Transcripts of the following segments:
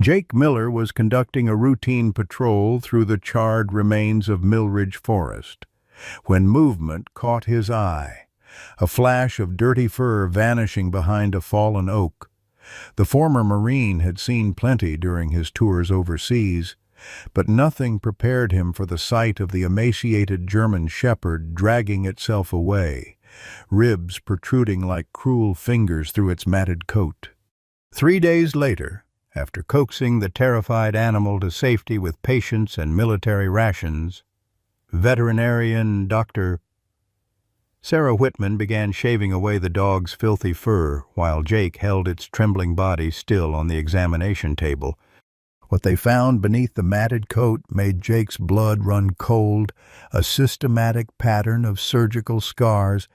Jake Miller was conducting a routine patrol through the charred remains of Millridge Forest when movement caught his eye, a flash of dirty fur vanishing behind a fallen oak. The former Marine had seen plenty during his tours overseas, but nothing prepared him for the sight of the emaciated German shepherd dragging itself away, ribs protruding like cruel fingers through its matted coat. 3 days later, after coaxing the terrified animal to safety with patience and military rations, veterinarian Dr. Sarah Whitman began shaving away the dog's filthy fur while Jake held its trembling body still on the examination table. What they found beneath the matted coat made Jake's blood run cold, a systematic pattern of surgical scars,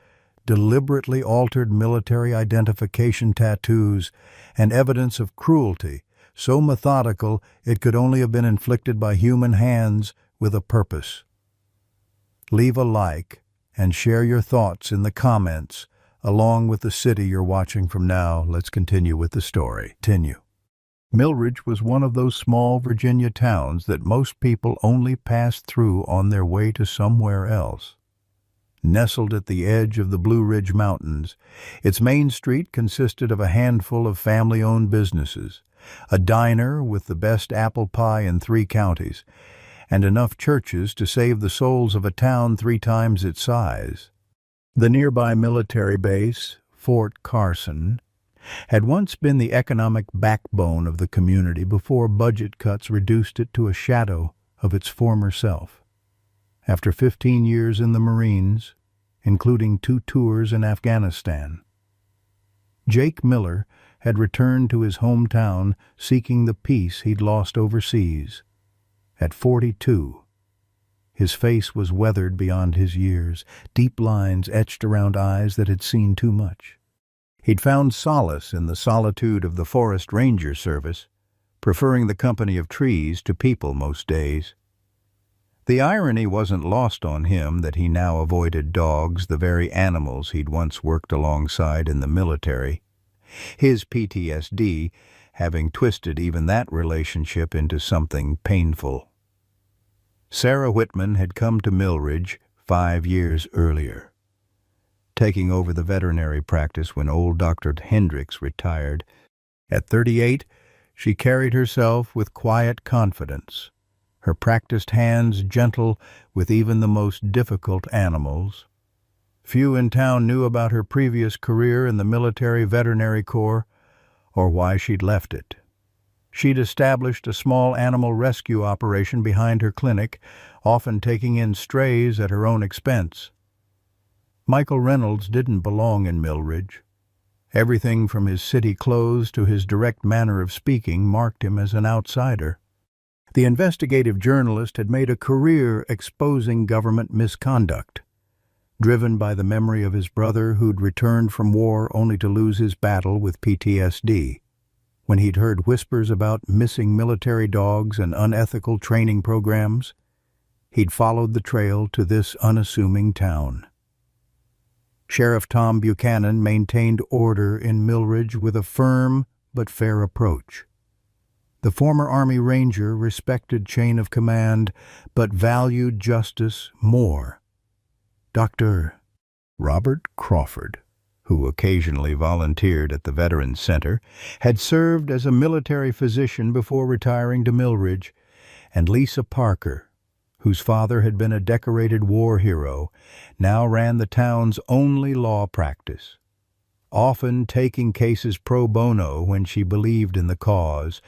deliberately altered military identification tattoos, and evidence of cruelty, so methodical it could only have been inflicted by human hands with a purpose. Leave a like and share your thoughts in the comments, along with the city you're watching from now. Let's continue with the story. Millridge was one of those small Virginia towns that most people only passed through on their way to somewhere else. Nestled at the edge of the Blue Ridge Mountains, its main street consisted of a handful of family-owned businesses, a diner with the best apple pie in 3 counties, and enough churches to save the souls of a town 3 times its size. The nearby military base, Fort Carson, had once been the economic backbone of the community before budget cuts reduced it to a shadow of its former self. After 15 years in the Marines, including 2 tours in Afghanistan, Jake Miller had returned to his hometown seeking the peace he'd lost overseas. At 42, his face was weathered beyond his years, deep lines etched around eyes that had seen too much. He'd found solace in the solitude of the Forest Ranger Service, preferring the company of trees to people most days. The irony wasn't lost on him that he now avoided dogs, the very animals he'd once worked alongside in the military, his PTSD having twisted even that relationship into something painful. Sarah Whitman had come to Millridge 5 years earlier, taking over the veterinary practice when old Dr. Hendricks retired. At 38, she carried herself with quiet confidence, her practiced hands gentle with even the most difficult animals. Few in town knew about her previous career in the military veterinary corps or why she'd left it. She'd established a small animal rescue operation behind her clinic, often taking in strays at her own expense. Michael Reynolds didn't belong in Millridge. Everything from his city clothes to his direct manner of speaking marked him as an outsider. The investigative journalist had made a career exposing government misconduct, driven by the memory of his brother who'd returned from war only to lose his battle with PTSD. When he'd heard whispers about missing military dogs and unethical training programs, he'd followed the trail to this unassuming town. Sheriff Tom Buchanan maintained order in Millridge with a firm but fair approach. The former Army Ranger respected chain of command, but valued justice more. Dr. Robert Crawford, who occasionally volunteered at the Veterans Center, had served as a military physician before retiring to Millridge, and Lisa Parker, whose father had been a decorated war hero, now ran the town's only law practice. Often taking cases pro bono when she believed in the cause,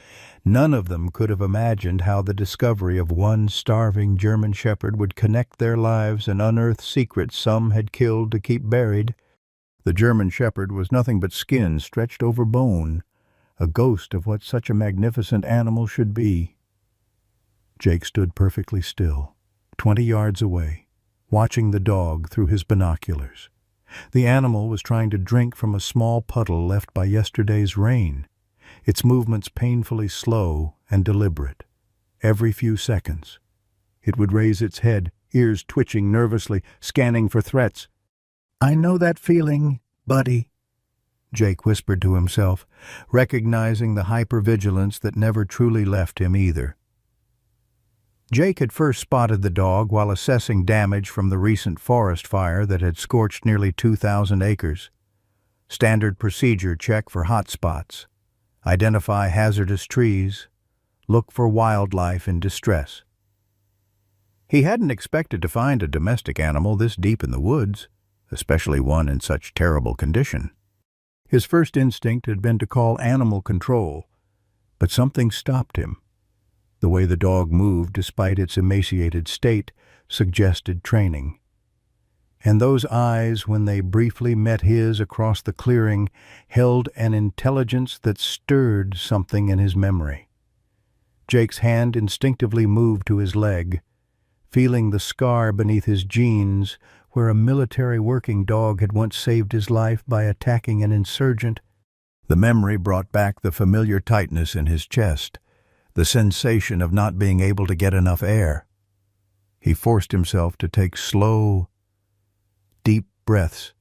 none of them could have imagined how the discovery of one starving German shepherd would connect their lives and unearth secrets some had killed to keep buried. The German shepherd was nothing but skin stretched over bone, a ghost of what such a magnificent animal should be. Jake stood perfectly still, 20 yards away, watching the dog through his binoculars. The animal was trying to drink from a small puddle left by yesterday's rain, its movements painfully slow and deliberate. Every few seconds, it would raise its head, ears twitching nervously, scanning for threats. "I know that feeling, buddy," Jake whispered to himself, recognizing the hypervigilance that never truly left him either. Jake had first spotted the dog while assessing damage from the recent forest fire that had scorched nearly 2,000 acres. Standard procedure: check for hot spots, identify hazardous trees, look for wildlife in distress. He hadn't expected to find a domestic animal this deep in the woods, especially one in such terrible condition. His first instinct had been to call animal control, but something stopped him. The way the dog moved despite its emaciated state suggested training. And those eyes, when they briefly met his across the clearing, held an intelligence that stirred something in his memory. Jake's hand instinctively moved to his leg, feeling the scar beneath his jeans where a military working dog had once saved his life by attacking an insurgent. The memory brought back the familiar tightness in his chest, the sensation of not being able to get enough air. He forced himself to take slow, deep breaths,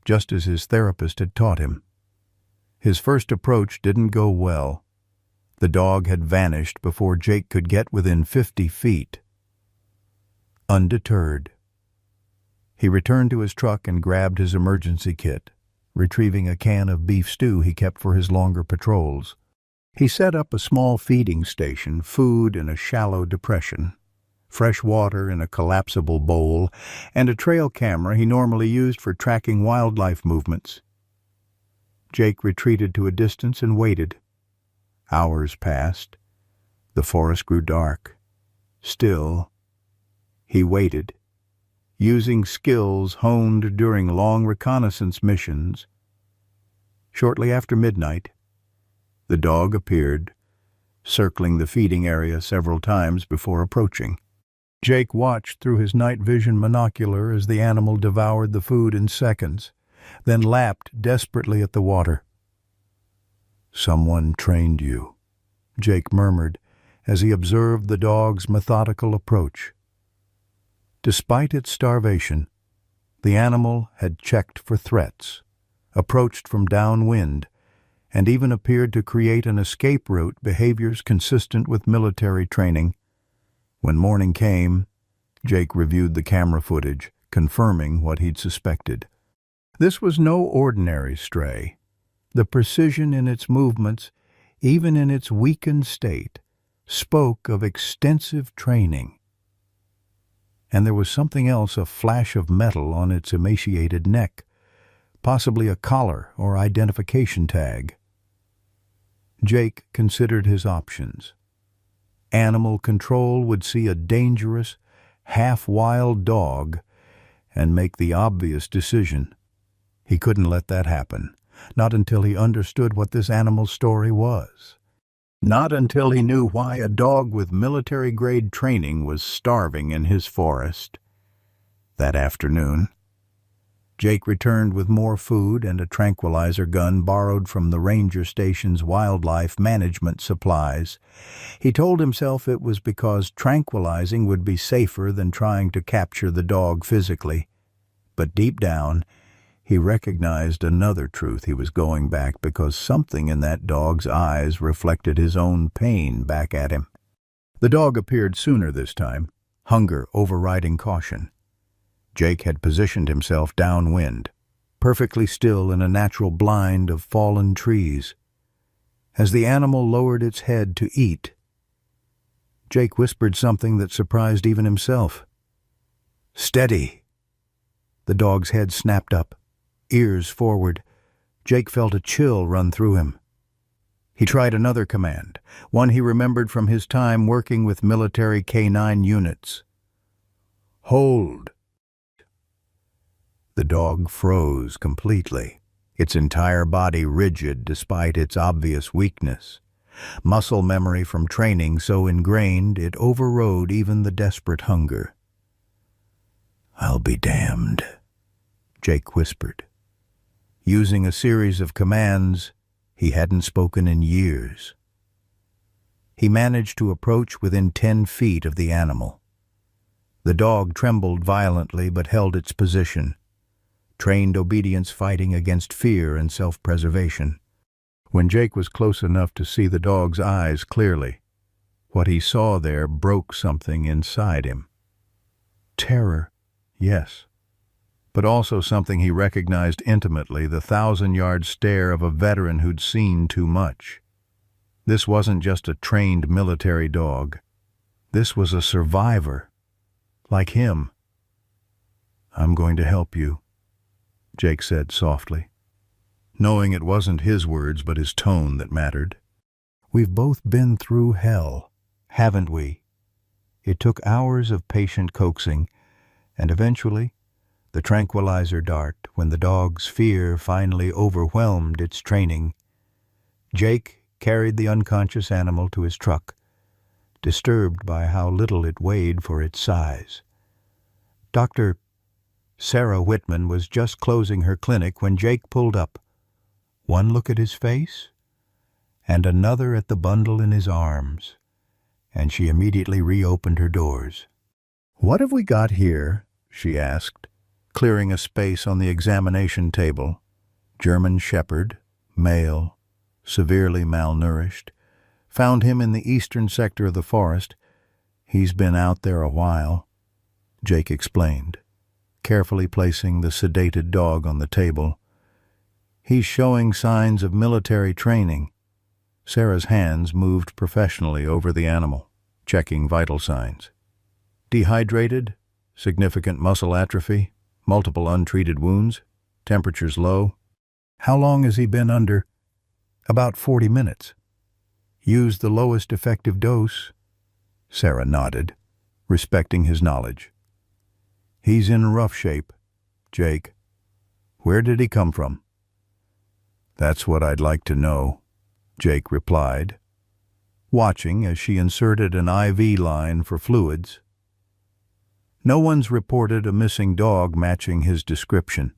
just as his therapist had taught him. His first approach didn't go well. The dog had vanished before Jake could get within 50 feet. Undeterred, he returned to his truck and grabbed his emergency kit, retrieving a can of beef stew he kept for his longer patrols. He set up a small feeding station, food in a shallow depression, fresh water in a collapsible bowl, and a trail camera he normally used for tracking wildlife movements. Jake retreated to a distance and waited. Hours passed. The forest grew dark. Still, he waited, using skills honed during long reconnaissance missions. Shortly after midnight, the dog appeared, circling the feeding area several times before approaching. Jake watched through his night vision monocular as the animal devoured the food in seconds, then lapped desperately at the water. "Someone trained you," Jake murmured as he observed the dog's methodical approach. Despite its starvation, the animal had checked for threats, approached from downwind, and even appeared to create an escape route, behaviors consistent with military training. When morning came, Jake reviewed the camera footage, confirming what he'd suspected. This was no ordinary stray. The precision in its movements, even in its weakened state, spoke of extensive training. And there was something else, a flash of metal on its emaciated neck, possibly a collar or identification tag. Jake considered his options. Animal control would see a dangerous, half-wild dog and make the obvious decision. He couldn't let that happen, not until he understood what this animal's story was. Not until he knew why a dog with military-grade training was starving in his forest. That afternoon, Jake returned with more food and a tranquilizer gun borrowed from the ranger station's wildlife management supplies. He told himself it was because tranquilizing would be safer than trying to capture the dog physically. But deep down, he recognized another truth. He was going back because something in that dog's eyes reflected his own pain back at him. The dog appeared sooner this time, hunger overriding caution. Jake had positioned himself downwind, perfectly still in a natural blind of fallen trees. As the animal lowered its head to eat, Jake whispered something that surprised even himself. "Steady!" The dog's head snapped up, ears forward. Jake felt a chill run through him. He tried another command, one he remembered from his time working with military K-9 units. "Hold!" The dog froze completely, its entire body rigid despite its obvious weakness. Muscle memory from training so ingrained it overrode even the desperate hunger. "I'll be damned," Jake whispered, using a series of commands he hadn't spoken in years. He managed to approach within 10 feet of the animal. The dog trembled violently but held its position, trained obedience fighting against fear and self-preservation. When Jake was close enough to see the dog's eyes clearly, what he saw there broke something inside him. Terror, yes, but also something he recognized intimately, the 1,000-yard stare of a veteran who'd seen too much. This wasn't just a trained military dog. This was a survivor, like him. "I'm going to help you," Jake said softly, knowing it wasn't his words but his tone that mattered. "We've both been through hell, haven't we?" It took hours of patient coaxing, and eventually, the tranquilizer dart, when the dog's fear finally overwhelmed its training. Jake carried the unconscious animal to his truck, disturbed by how little it weighed for its size. Dr. Sarah Whitman was just closing her clinic when Jake pulled up. One look at his face, and another at the bundle in his arms, and she immediately reopened her doors. "What have we got here?" she asked, clearing a space on the examination table. "German Shepherd, male, severely malnourished. Found him in the eastern sector of the forest. He's been out there a while," Jake explained, carefully placing the sedated dog on the table. "He's showing signs of military training." Sarah's hands moved professionally over the animal, checking vital signs. "Dehydrated, significant muscle atrophy, multiple untreated wounds, temperatures low." "How long has he been under?" "About 40 minutes. Used the lowest effective dose." Sarah nodded, respecting his knowledge. "He's in rough shape, Jake. Where did he come from?" "That's what I'd like to know," Jake replied, watching as she inserted an IV line for fluids. "No one's reported a missing dog matching his description."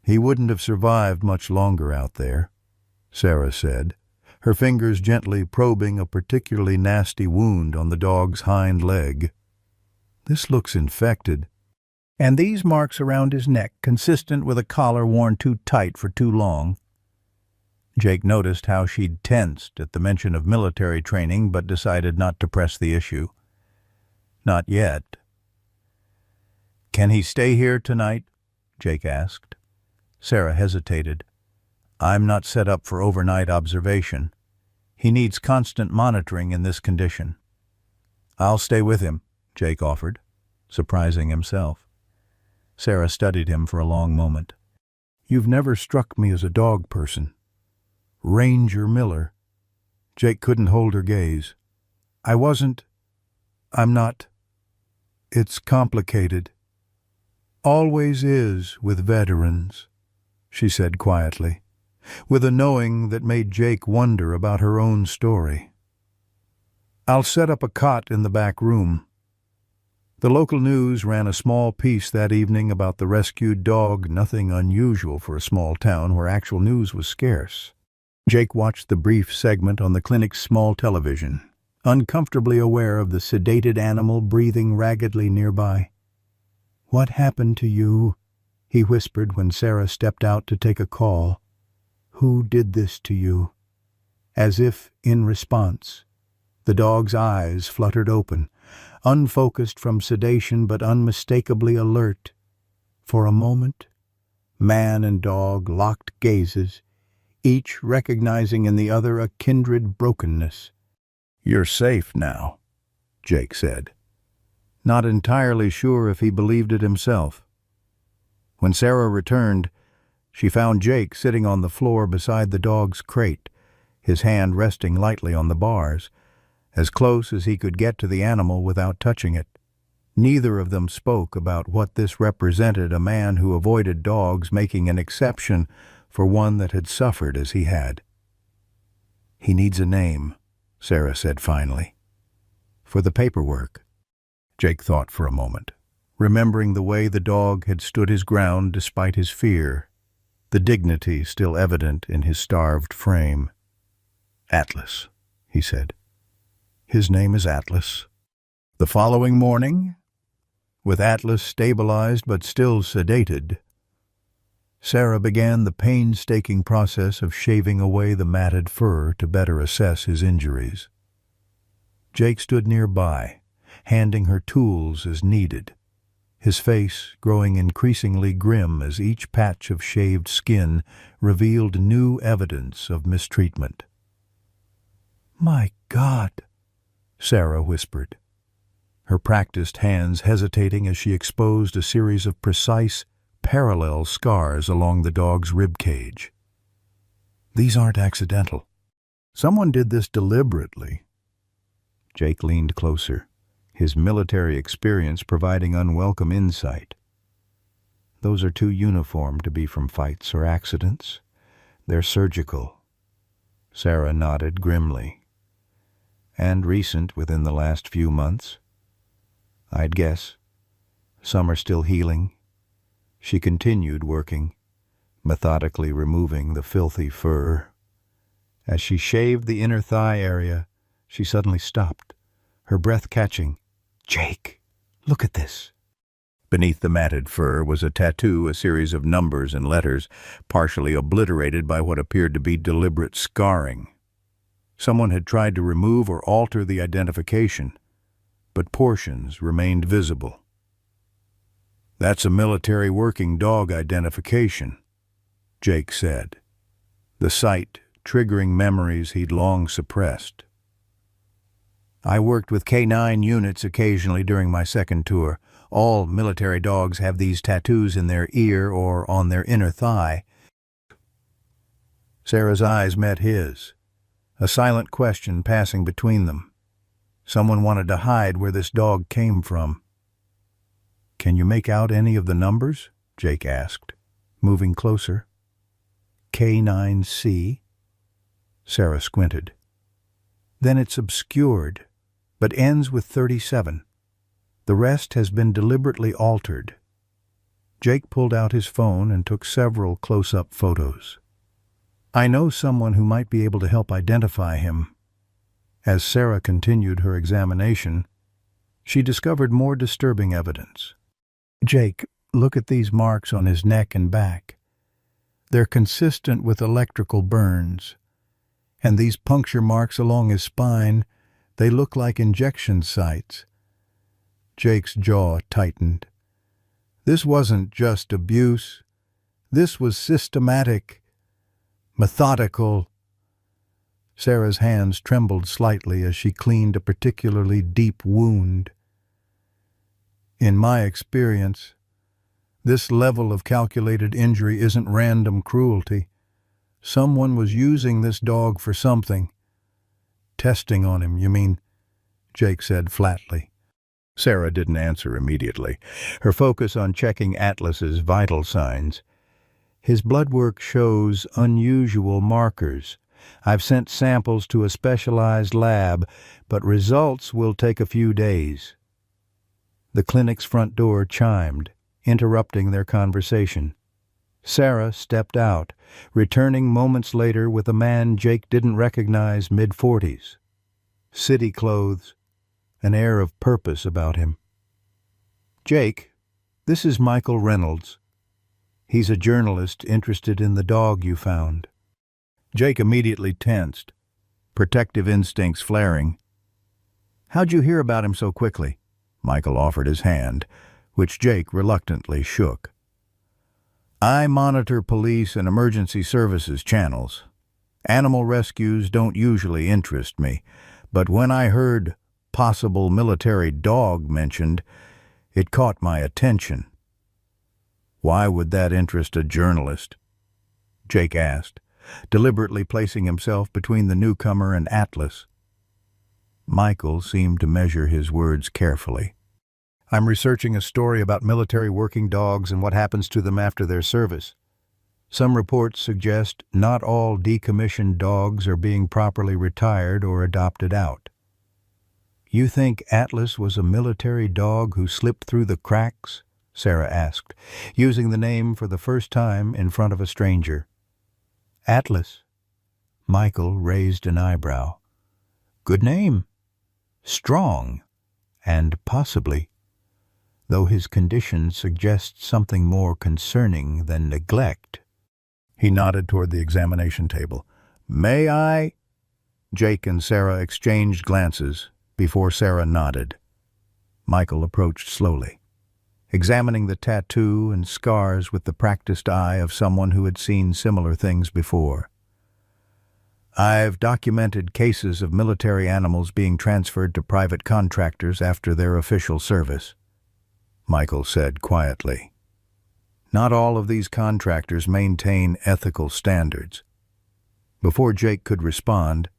"He wouldn't have survived much longer out there," Sarah said, her fingers gently probing a particularly nasty wound on the dog's hind leg. "This looks infected." "And these marks around his neck, consistent with a collar worn too tight for too long." Jake noticed how she'd tensed at the mention of military training, but decided not to press the issue. "Not yet." "Can he stay here tonight?" Jake asked. Sarah hesitated. "I'm not set up for overnight observation. He needs constant monitoring in this condition." "I'll stay with him," Jake offered, surprising himself. Sarah studied him for a long moment. "You've never struck me as a dog person." "Ranger Miller." Jake couldn't hold her gaze. I'm not. It's complicated. Always is with veterans," she said quietly, with a knowing that made Jake wonder about her own story. "I'll set up a cot in the back room." The local news ran a small piece that evening about the rescued dog, nothing unusual for a small town where actual news was scarce. Jake watched the brief segment on the clinic's small television, uncomfortably aware of the sedated animal breathing raggedly nearby. "What happened to you?" he whispered when Sarah stepped out to take a call. "Who did this to you?" As if in response, the dog's eyes fluttered open, unfocused from sedation but unmistakably alert. For a moment, man and dog locked gazes, each recognizing in the other a kindred brokenness. "You're safe now," Jake said, not entirely sure if he believed it himself. When Sarah returned, she found Jake sitting on the floor beside the dog's crate, his hand resting lightly on the bars, as close as he could get to the animal without touching it. Neither of them spoke about what this represented, a man who avoided dogs making an exception for one that had suffered as he had. "He needs a name," Sarah said finally. "For the paperwork." Jake thought for a moment, remembering the way the dog had stood his ground despite his fear, the dignity still evident in his starved frame. "Atlas," he said. "His name is Atlas." The following morning, with Atlas stabilized but still sedated, Sarah began the painstaking process of shaving away the matted fur to better assess his injuries. Jake stood nearby, handing her tools as needed, his face growing increasingly grim as each patch of shaved skin revealed new evidence of mistreatment. "My God," Sarah whispered, her practiced hands hesitating as she exposed a series of precise, parallel scars along the dog's rib cage. "These aren't accidental. Someone did this deliberately." Jake leaned closer, his military experience providing unwelcome insight. "Those are too uniform to be from fights or accidents. They're surgical." Sarah nodded grimly. "And recent within the last few months? I'd guess. Some are still healing." She continued working, methodically removing the filthy fur. As she shaved the inner thigh area, she suddenly stopped, her breath catching. "Jake, look at this." Beneath the matted fur was a tattoo, a series of numbers and letters, partially obliterated by what appeared to be deliberate scarring. Someone had tried to remove or alter the identification, but portions remained visible. "That's a military working dog identification," Jake said, the sight triggering memories he'd long suppressed. "I worked with K9 units occasionally during my second tour. All military dogs have these tattoos in their ear or on their inner thigh." Sarah's eyes met his, a silent question passing between them. Someone wanted to hide where this dog came from. "Can you make out any of the numbers?" Jake asked, moving closer. "K9C?" Sarah squinted. "Then it's obscured, but ends with 37. The rest has been deliberately altered." Jake pulled out his phone and took several close-up photos. "I know someone who might be able to help identify him." As Sarah continued her examination, she discovered more disturbing evidence. "Jake, look at these marks on his neck and back. They're consistent with electrical burns. And these puncture marks along his spine, they look like injection sites." Jake's jaw tightened. This wasn't just abuse. This was systematic, methodical. Sarah's hands trembled slightly as she cleaned a particularly deep wound. "In my experience, this level of calculated injury isn't random cruelty. Someone was using this dog for something." "Testing on him, you mean?" Jake said flatly. Sarah didn't answer immediately, her focus on checking Atlas's vital signs. "His blood work shows unusual markers. I've sent samples to a specialized lab, but results will take a few days." The clinic's front door chimed, interrupting their conversation. Sarah stepped out, returning moments later with a man Jake didn't recognize, mid-40s. City clothes, an air of purpose about him. "Jake, this is Michael Reynolds. He's a journalist interested in the dog you found." Jake immediately tensed, protective instincts flaring. "How'd you hear about him so quickly?" Michael offered his hand, which Jake reluctantly shook. "I monitor police and emergency services channels. Animal rescues don't usually interest me, but when I heard possible military dog mentioned, it caught my attention." "Why would that interest a journalist?" Jake asked, deliberately placing himself between the newcomer and Atlas. Michael seemed to measure his words carefully. "I'm researching a story about military working dogs and what happens to them after their service. Some reports suggest not all decommissioned dogs are being properly retired or adopted out." "You think Atlas was a military dog who slipped through the cracks?" Sarah asked, using the name for the first time in front of a stranger. "Atlas?" Michael raised an eyebrow. "Good name. Strong. And possibly." though his condition suggests something more concerning than neglect. He nodded toward the examination table. "May I?" Jake and Sarah exchanged glances before Sarah nodded. Michael approached slowly, examining the tattoo and scars with the practiced eye of someone who had seen similar things before. "I've documented cases of military animals being transferred to private contractors after their official service," Michael said quietly. "Not all of these contractors maintain ethical standards." Before Jake could respond,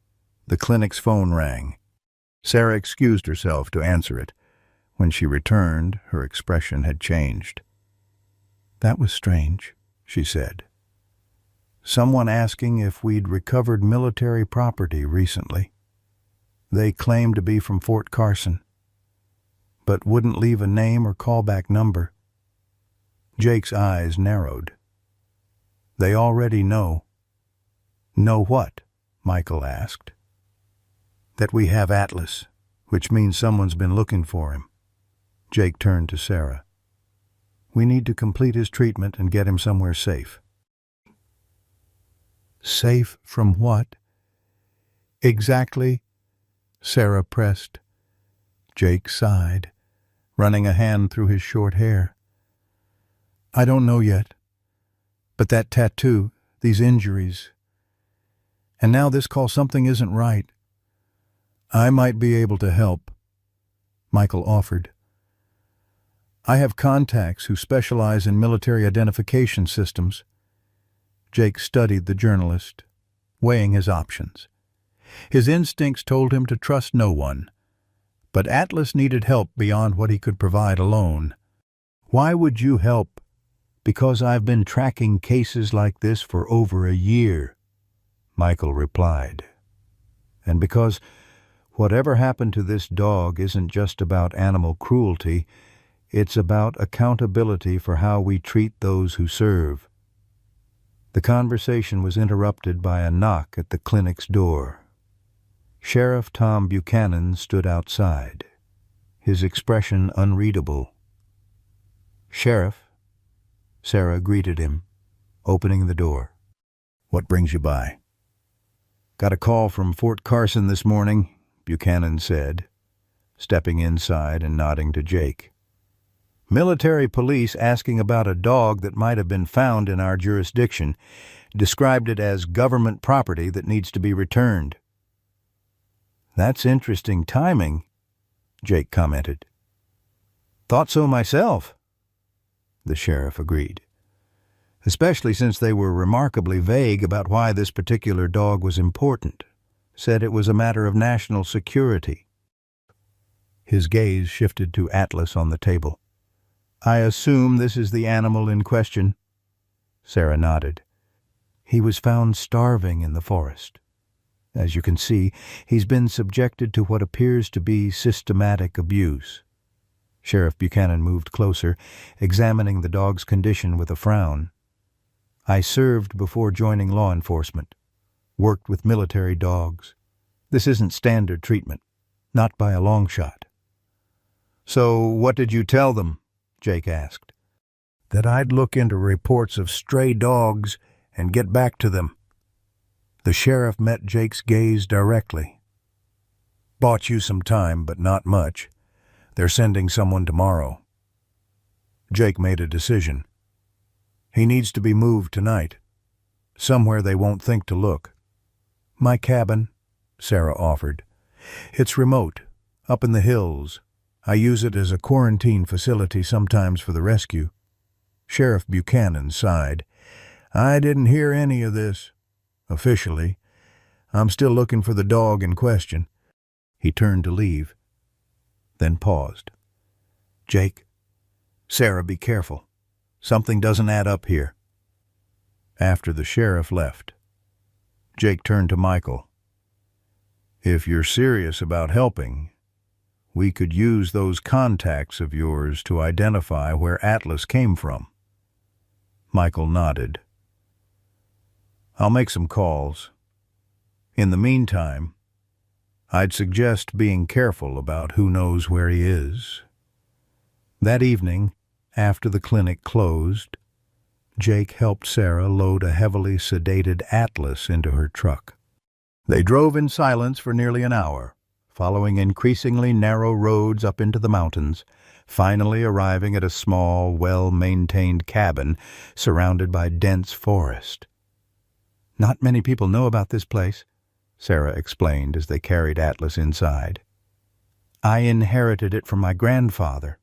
the clinic's phone rang. Sarah excused herself to answer it. When she returned, her expression had changed. "That was strange," she said. "Someone asking if we'd recovered military property recently. They claimed to be from Fort Carson, but wouldn't leave a name or callback number." Jake's eyes narrowed. "They already know." "Know what?" Michael asked. "That we have Atlas, which means someone's been looking for him." Jake turned to Sarah. "We need to complete his treatment and get him somewhere safe." "Safe from what?" "Exactly," Sarah pressed. Jake sighed, running a hand through his short hair. "I don't know yet. But that tattoo, these injuries, and now this call, something isn't right. I might be able to help," Michael offered. "I have contacts who specialize in military identification systems." Jake studied the journalist, weighing his options. His instincts told him to trust no one, but Atlas needed help beyond what he could provide alone. "Why would you help?" "Because I've been tracking cases like this for over a year," Michael replied. "And because whatever happened to this dog isn't just about animal cruelty, it's about accountability for how we treat those who serve." The conversation was interrupted by a knock at the clinic's door. Sheriff Tom Buchanan stood outside, his expression unreadable. "Sheriff," Sarah greeted him, opening the door. "What brings you by?" "Got a call from Fort Carson this morning," Buchanan said, stepping inside and nodding to Jake. "Military police asking about a dog that might have been found in our jurisdiction. Described it as government property that needs to be returned." "That's interesting timing," Jake commented. "Thought so myself," the sheriff agreed. "Especially since they were remarkably vague about why this particular dog was important. Said it was a matter of national security." His gaze shifted to Atlas on the table. "I assume this is the animal in question?" Sarah nodded. "He was found starving in the forest. As you can see, he's been subjected to what appears to be systematic abuse." Sheriff Buchanan moved closer, examining the dog's condition with a frown. "I served before joining law enforcement. Worked with military dogs. This isn't standard treatment. Not by a long shot." "So what did you tell them?" Jake asked. "That I'd look into reports of stray dogs and get back to them." The sheriff met Jake's gaze directly. "Bought you some time, but not much. They're sending someone tomorrow." Jake made a decision. "He needs to be moved tonight. Somewhere they won't think to look." "My cabin," Sarah offered. "It's remote, up in the hills. I use it as a quarantine facility sometimes for the rescue." Sheriff Buchanan sighed. "I didn't hear any of this. Officially. I'm still looking for the dog in question." He turned to leave, then paused. "Jake, Sarah, be careful. Something doesn't add up here." After the sheriff left, Jake turned to Michael. "If you're serious about helping, we could use those contacts of yours to identify where Atlas came from." Michael nodded. "I'll make some calls. In the meantime, I'd suggest being careful about who knows where he is." That evening, after the clinic closed, Jake helped Sarah load a heavily sedated Atlas into her truck. They drove in silence for nearly an hour, following increasingly narrow roads up into the mountains, finally arriving at a small, well-maintained cabin surrounded by dense forest. "Not many people know about this place," Sarah explained as they carried Atlas inside. "I inherited it from my grandfather."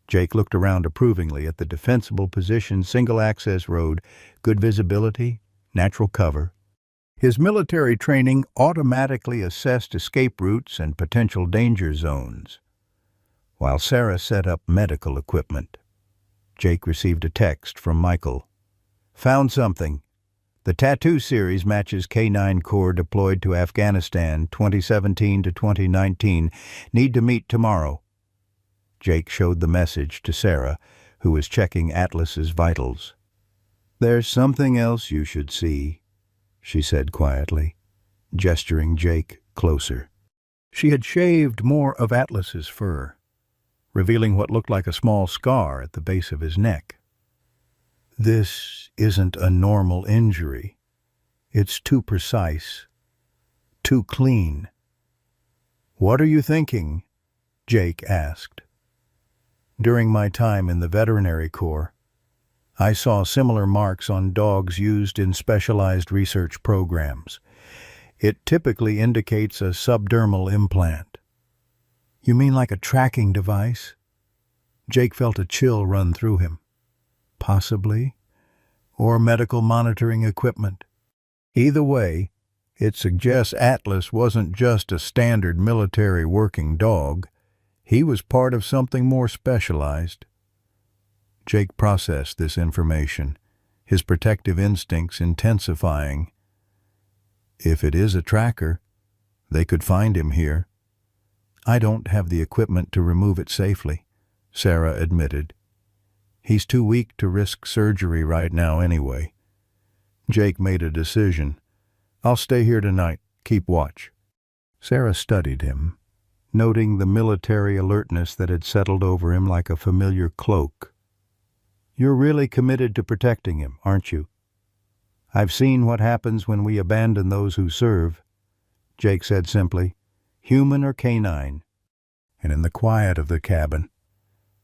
Jake looked around approvingly at the defensible position, single-access road, good visibility, natural cover. His military training automatically assessed escape routes and potential danger zones, while Sarah set up medical equipment. Jake received a text from Michael. "Found something. The Tattoo series matches K-9 Corps deployed to Afghanistan 2017 to 2019. Need to meet tomorrow." Jake showed the message to Sarah, who was checking Atlas's vitals. "There's something else you should see," she said quietly, gesturing Jake closer. She had shaved more of Atlas's fur, revealing what looked like a small scar at the base of his neck. "This isn't a normal injury. It's too precise, too clean." "What are you thinking?" Jake asked. "During my time in the Veterinary Corps, I saw similar marks on dogs used in specialized research programs. It typically indicates a subdermal implant." "You mean like a tracking device?" Jake felt a chill run through him. "Possibly. Or medical monitoring equipment. Either way, it suggests Atlas wasn't just a standard military working dog. He was part of something more specialized." Jake processed this information, his protective instincts intensifying. "If it is a tracker, they could find him here." "I don't have the equipment to remove it safely," Sarah admitted. "He's too weak to risk surgery right now anyway." Jake made a decision. "I'll stay here tonight. Keep watch." Sarah studied him, noting the military alertness that had settled over him like a familiar cloak. "You're really committed to protecting him, aren't you?" "I've seen what happens when we abandon those who serve," Jake said simply, "human or canine." And in the quiet of the cabin,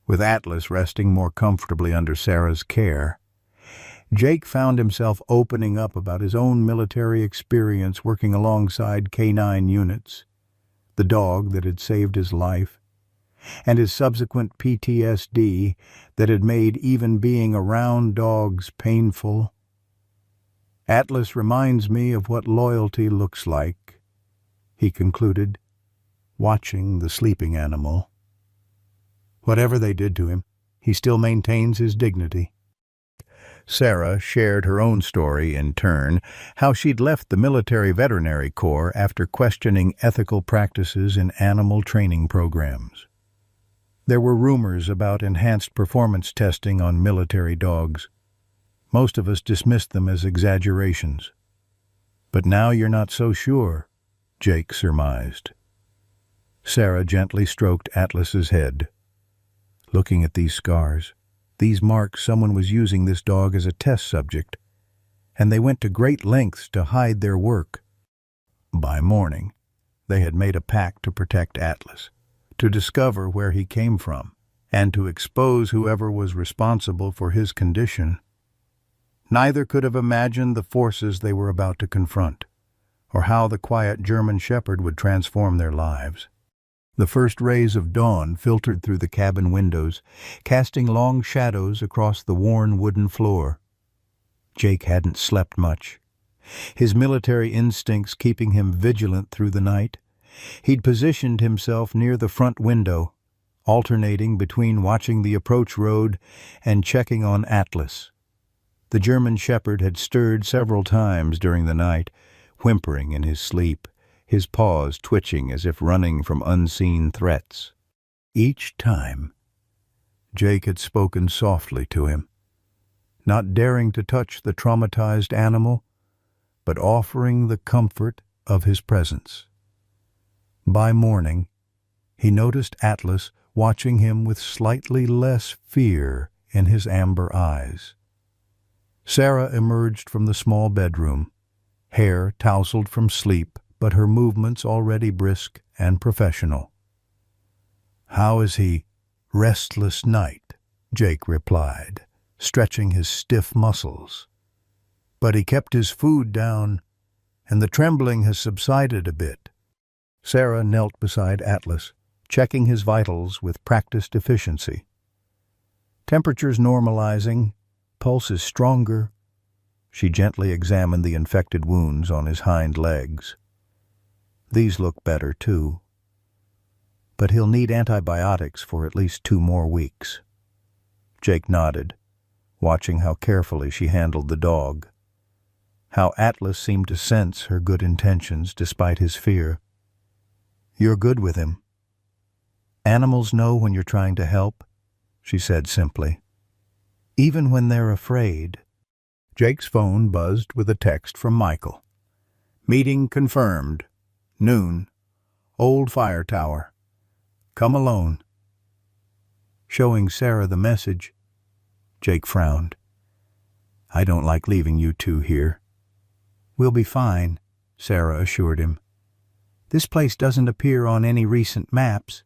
with Atlas resting more comfortably under Sarah's care, Jake found himself opening up about his own military experience working alongside K-9 units, the dog that had saved his life, and his subsequent PTSD that had made even being around dogs painful. "Atlas reminds me of what loyalty looks like," he concluded, watching the sleeping animal. "Whatever they did to him, he still maintains his dignity." Sarah shared her own story in turn, how she'd left the Military Veterinary Corps after questioning ethical practices in animal training programs. There were rumors about enhanced performance testing on military dogs. Most of us dismissed them as exaggerations. "But now you're not so sure," Jake surmised. Sarah gently stroked Atlas's head. "Looking at these scars, these marks, someone was using this dog as a test subject, and they went to great lengths to hide their work." By morning, they had made a pact to protect Atlas, to discover where he came from, and to expose whoever was responsible for his condition. Neither could have imagined the forces they were about to confront, or how the quiet German Shepherd would transform their lives. The first rays of dawn filtered through the cabin windows, casting long shadows across the worn wooden floor. Jake hadn't slept much, his military instincts keeping him vigilant through the night. He'd positioned himself near the front window, alternating between watching the approach road and checking on Atlas. The German Shepherd had stirred several times during the night, whimpering in his sleep, his paws twitching as if running from unseen threats. Each time, Jake had spoken softly to him, not daring to touch the traumatized animal, but offering the comfort of his presence. By morning, he noticed Atlas watching him with slightly less fear in his amber eyes. Sarah emerged from the small bedroom, hair tousled from sleep, but her movements already brisk and professional. "How is he?" "Restless night," Jake replied, stretching his stiff muscles. "But he kept his food down, and the trembling has subsided a bit." Sarah knelt beside Atlas, checking his vitals with practiced efficiency. "Temperature's normalizing, pulse is stronger." She gently examined the infected wounds on his hind legs. "These look better, too. But he'll need antibiotics for at least 2 more weeks." Jake nodded, watching how carefully she handled the dog. How Atlas seemed to sense her good intentions despite his fear. "You're good with him." "Animals know when you're trying to help," she said simply. "Even when they're afraid." Jake's phone buzzed with a text from Michael. "Meeting confirmed. Noon. Old fire tower. Come alone." Showing Sarah the message, Jake frowned. "I don't like leaving you two here." "We'll be fine," Sarah assured him. "This place doesn't appear on any recent maps,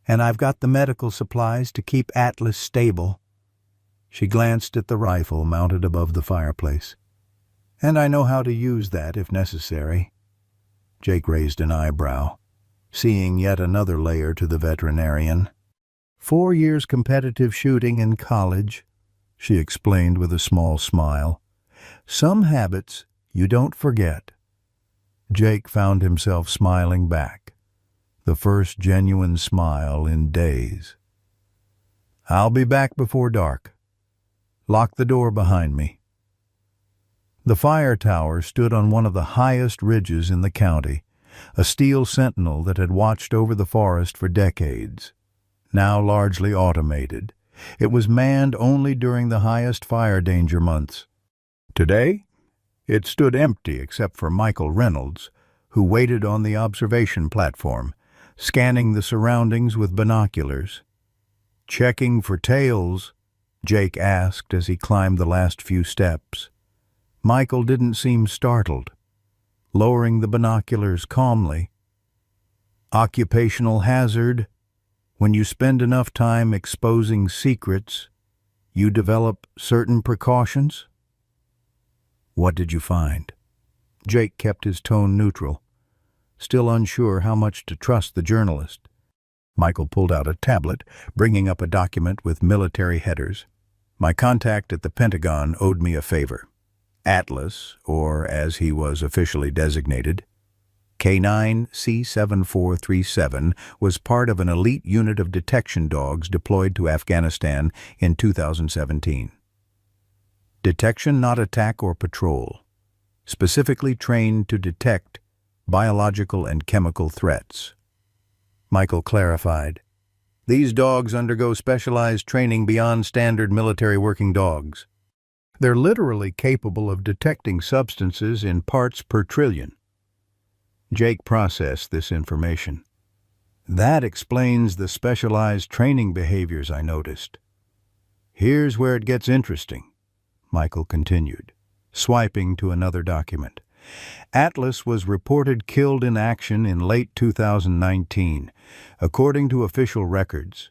and I've got the medical supplies to keep Atlas stable." She glanced at the rifle mounted above the fireplace. "And I know how to use that if necessary." Jake raised an eyebrow, seeing yet another layer to the veterinarian. 4 years competitive shooting in college," she explained with a small smile. "Some habits you don't forget." Jake found himself smiling back, the first genuine smile in days. "I'll be back before dark. Lock the door behind me." The fire tower stood on one of the highest ridges in the county, a steel sentinel that had watched over the forest for decades. Now largely automated, it was manned only during the highest fire danger months. Today, it stood empty except for Michael Reynolds, who waited on the observation platform, scanning the surroundings with binoculars. "Checking for tails?" Jake asked as he climbed the last few steps. Michael didn't seem startled, lowering the binoculars calmly. "Occupational hazard. When you spend enough time exposing secrets, you develop certain precautions." "What did you find?" Jake kept his tone neutral, still unsure how much to trust the journalist. Michael pulled out a tablet, bringing up a document with military headers. "My contact at the Pentagon owed me a favor. Atlas, or as he was officially designated, K9C7437, was part of an elite unit of detection dogs deployed to Afghanistan in 2017. Detection, not attack or patrol. Specifically trained to detect biological and chemical threats." Michael clarified. "These dogs undergo specialized training beyond standard military working dogs. They're literally capable of detecting substances in parts per trillion." Jake processed this information. "That explains the specialized training behaviors I noticed." "Here's where it gets interesting," Michael continued, swiping to another document. "Atlas was reported killed in action in late 2019, according to official records.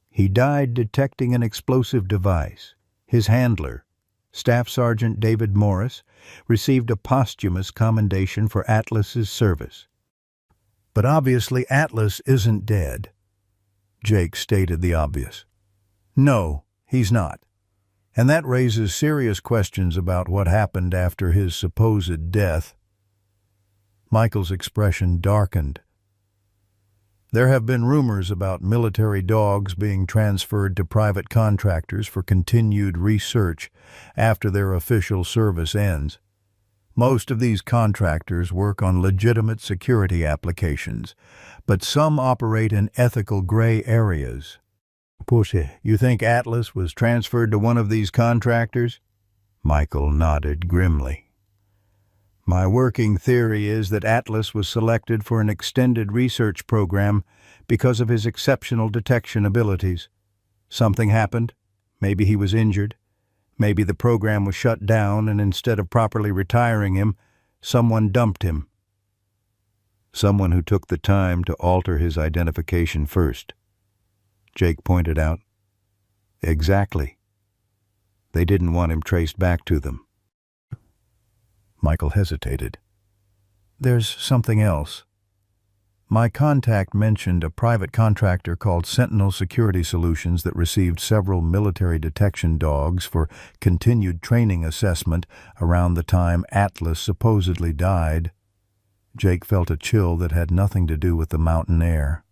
He died detecting an explosive device. His handler, Staff Sergeant David Morris, received a posthumous commendation for Atlas's service." "But obviously Atlas isn't dead." Jake stated the obvious. "No, he's not. And that raises serious questions about what happened after his supposed death." Michael's expression darkened. "There have been rumors about military dogs being transferred to private contractors for continued research after their official service ends. Most of these contractors work on legitimate security applications, but some operate in ethical gray areas." "Pussy, you think Atlas was transferred to one of these contractors?" Michael nodded grimly. My working theory is that Atlas was selected for an extended research program because of his exceptional detection abilities. Something happened. Maybe he was injured. Maybe the program was shut down, and instead of properly retiring him, someone dumped him. Someone who took the time to alter his identification first, Jake pointed out. Exactly. They didn't want him traced back to them. Michael hesitated. There's something else. My contact mentioned a private contractor called Sentinel Security Solutions that received several military detection dogs for continued training assessment around the time Atlas supposedly died. Jake felt a chill that had nothing to do with the mountain air.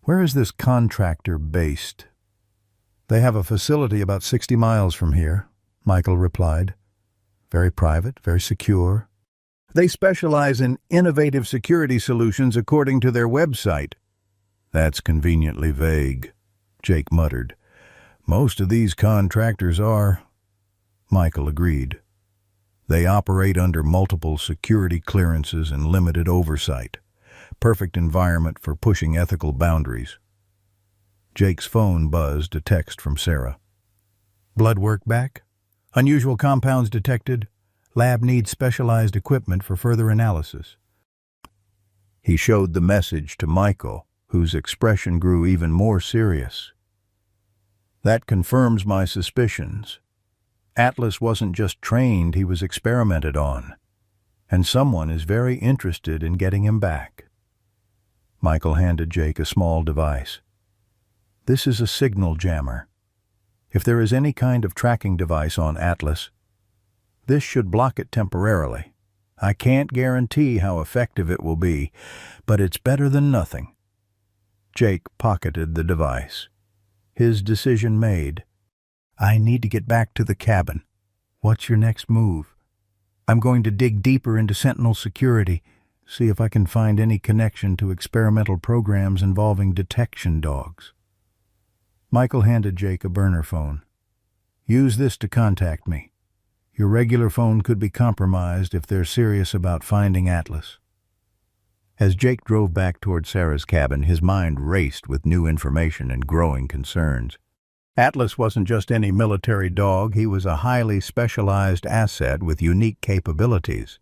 Where is this contractor based? They have a facility about 60 miles from here, Michael replied. Very private, very secure. They specialize in innovative security solutions according to their website. That's conveniently vague, Jake muttered. Most of these contractors are. Michael agreed. They operate under multiple security clearances and limited oversight. Perfect environment for pushing ethical boundaries. Jake's phone buzzed a text from Sarah. Blood work back? Unusual compounds detected. Lab needs specialized equipment for further analysis. He showed the message to Michael, whose expression grew even more serious. That confirms my suspicions. Atlas wasn't just trained, he was experimented on. And someone is very interested in getting him back. Michael handed Jake a small device. This is a signal jammer. If there is any kind of tracking device on Atlas, this should block it temporarily. I can't guarantee how effective it will be, but it's better than nothing. Jake pocketed the device. His decision made. I need to get back to the cabin. What's your next move? I'm going to dig deeper into Sentinel security, see if I can find any connection to experimental programs involving detection dogs. Michael handed Jake a burner phone. Use this to contact me. Your regular phone could be compromised if they're serious about finding Atlas. As Jake drove back toward Sarah's cabin, his mind raced with new information and growing concerns. Atlas wasn't just any military dog, he was a highly specialized asset with unique capabilities.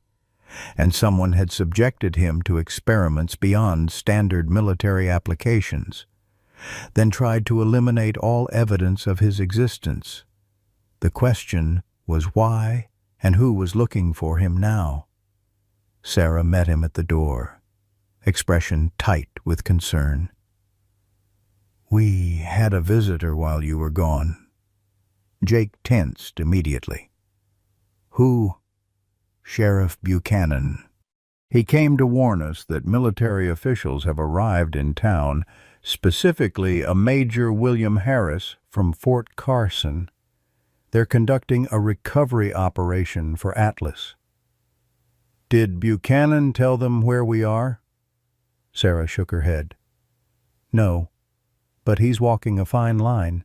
And someone had subjected him to experiments beyond standard military applications, then tried to eliminate all evidence of his existence. The question was why and who was looking for him now. Sarah met him at the door, expression tight with concern. We had a visitor while you were gone. Jake tensed immediately. Who? Sheriff Buchanan. He came to warn us that military officials have arrived in town, specifically a Major William Harris from Fort Carson. They're conducting a recovery operation for Atlas. Did Buchanan tell them where we are? Sarah shook her head. No, but he's walking a fine line.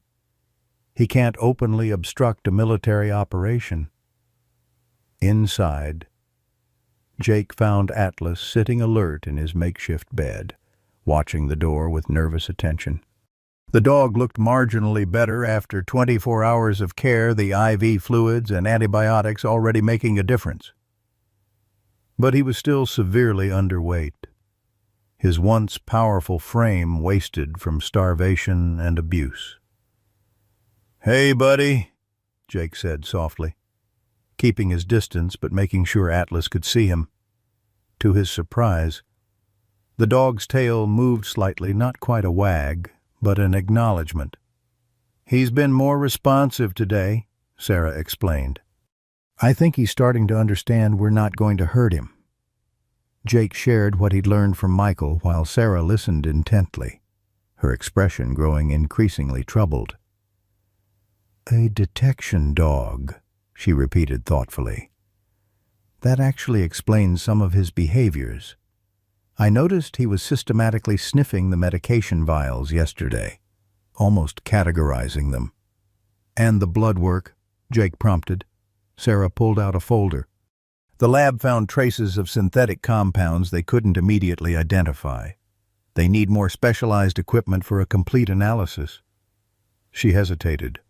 He can't openly obstruct a military operation. Inside, Jake found Atlas sitting alert in his makeshift bed, watching the door with nervous attention. The dog looked marginally better after 24 hours of care, the IV fluids and antibiotics already making a difference. But he was still severely underweight. His once powerful frame wasted from starvation and abuse. "Hey, buddy," Jake said softly, keeping his distance but making sure Atlas could see him. To his surprise, the dog's tail moved slightly, not quite a wag, but an acknowledgement. "He's been more responsive today," Sarah explained. "I think he's starting to understand we're not going to hurt him." Jake shared what he'd learned from Michael while Sarah listened intently, her expression growing increasingly troubled. "A detection dog," she repeated thoughtfully. "That actually explains some of his behaviors. I noticed he was systematically sniffing the medication vials yesterday, almost categorizing them." "And the blood work," Jake prompted. Sarah pulled out a folder. The lab found traces of synthetic compounds they couldn't immediately identify. They need more specialized equipment for a complete analysis. She hesitated.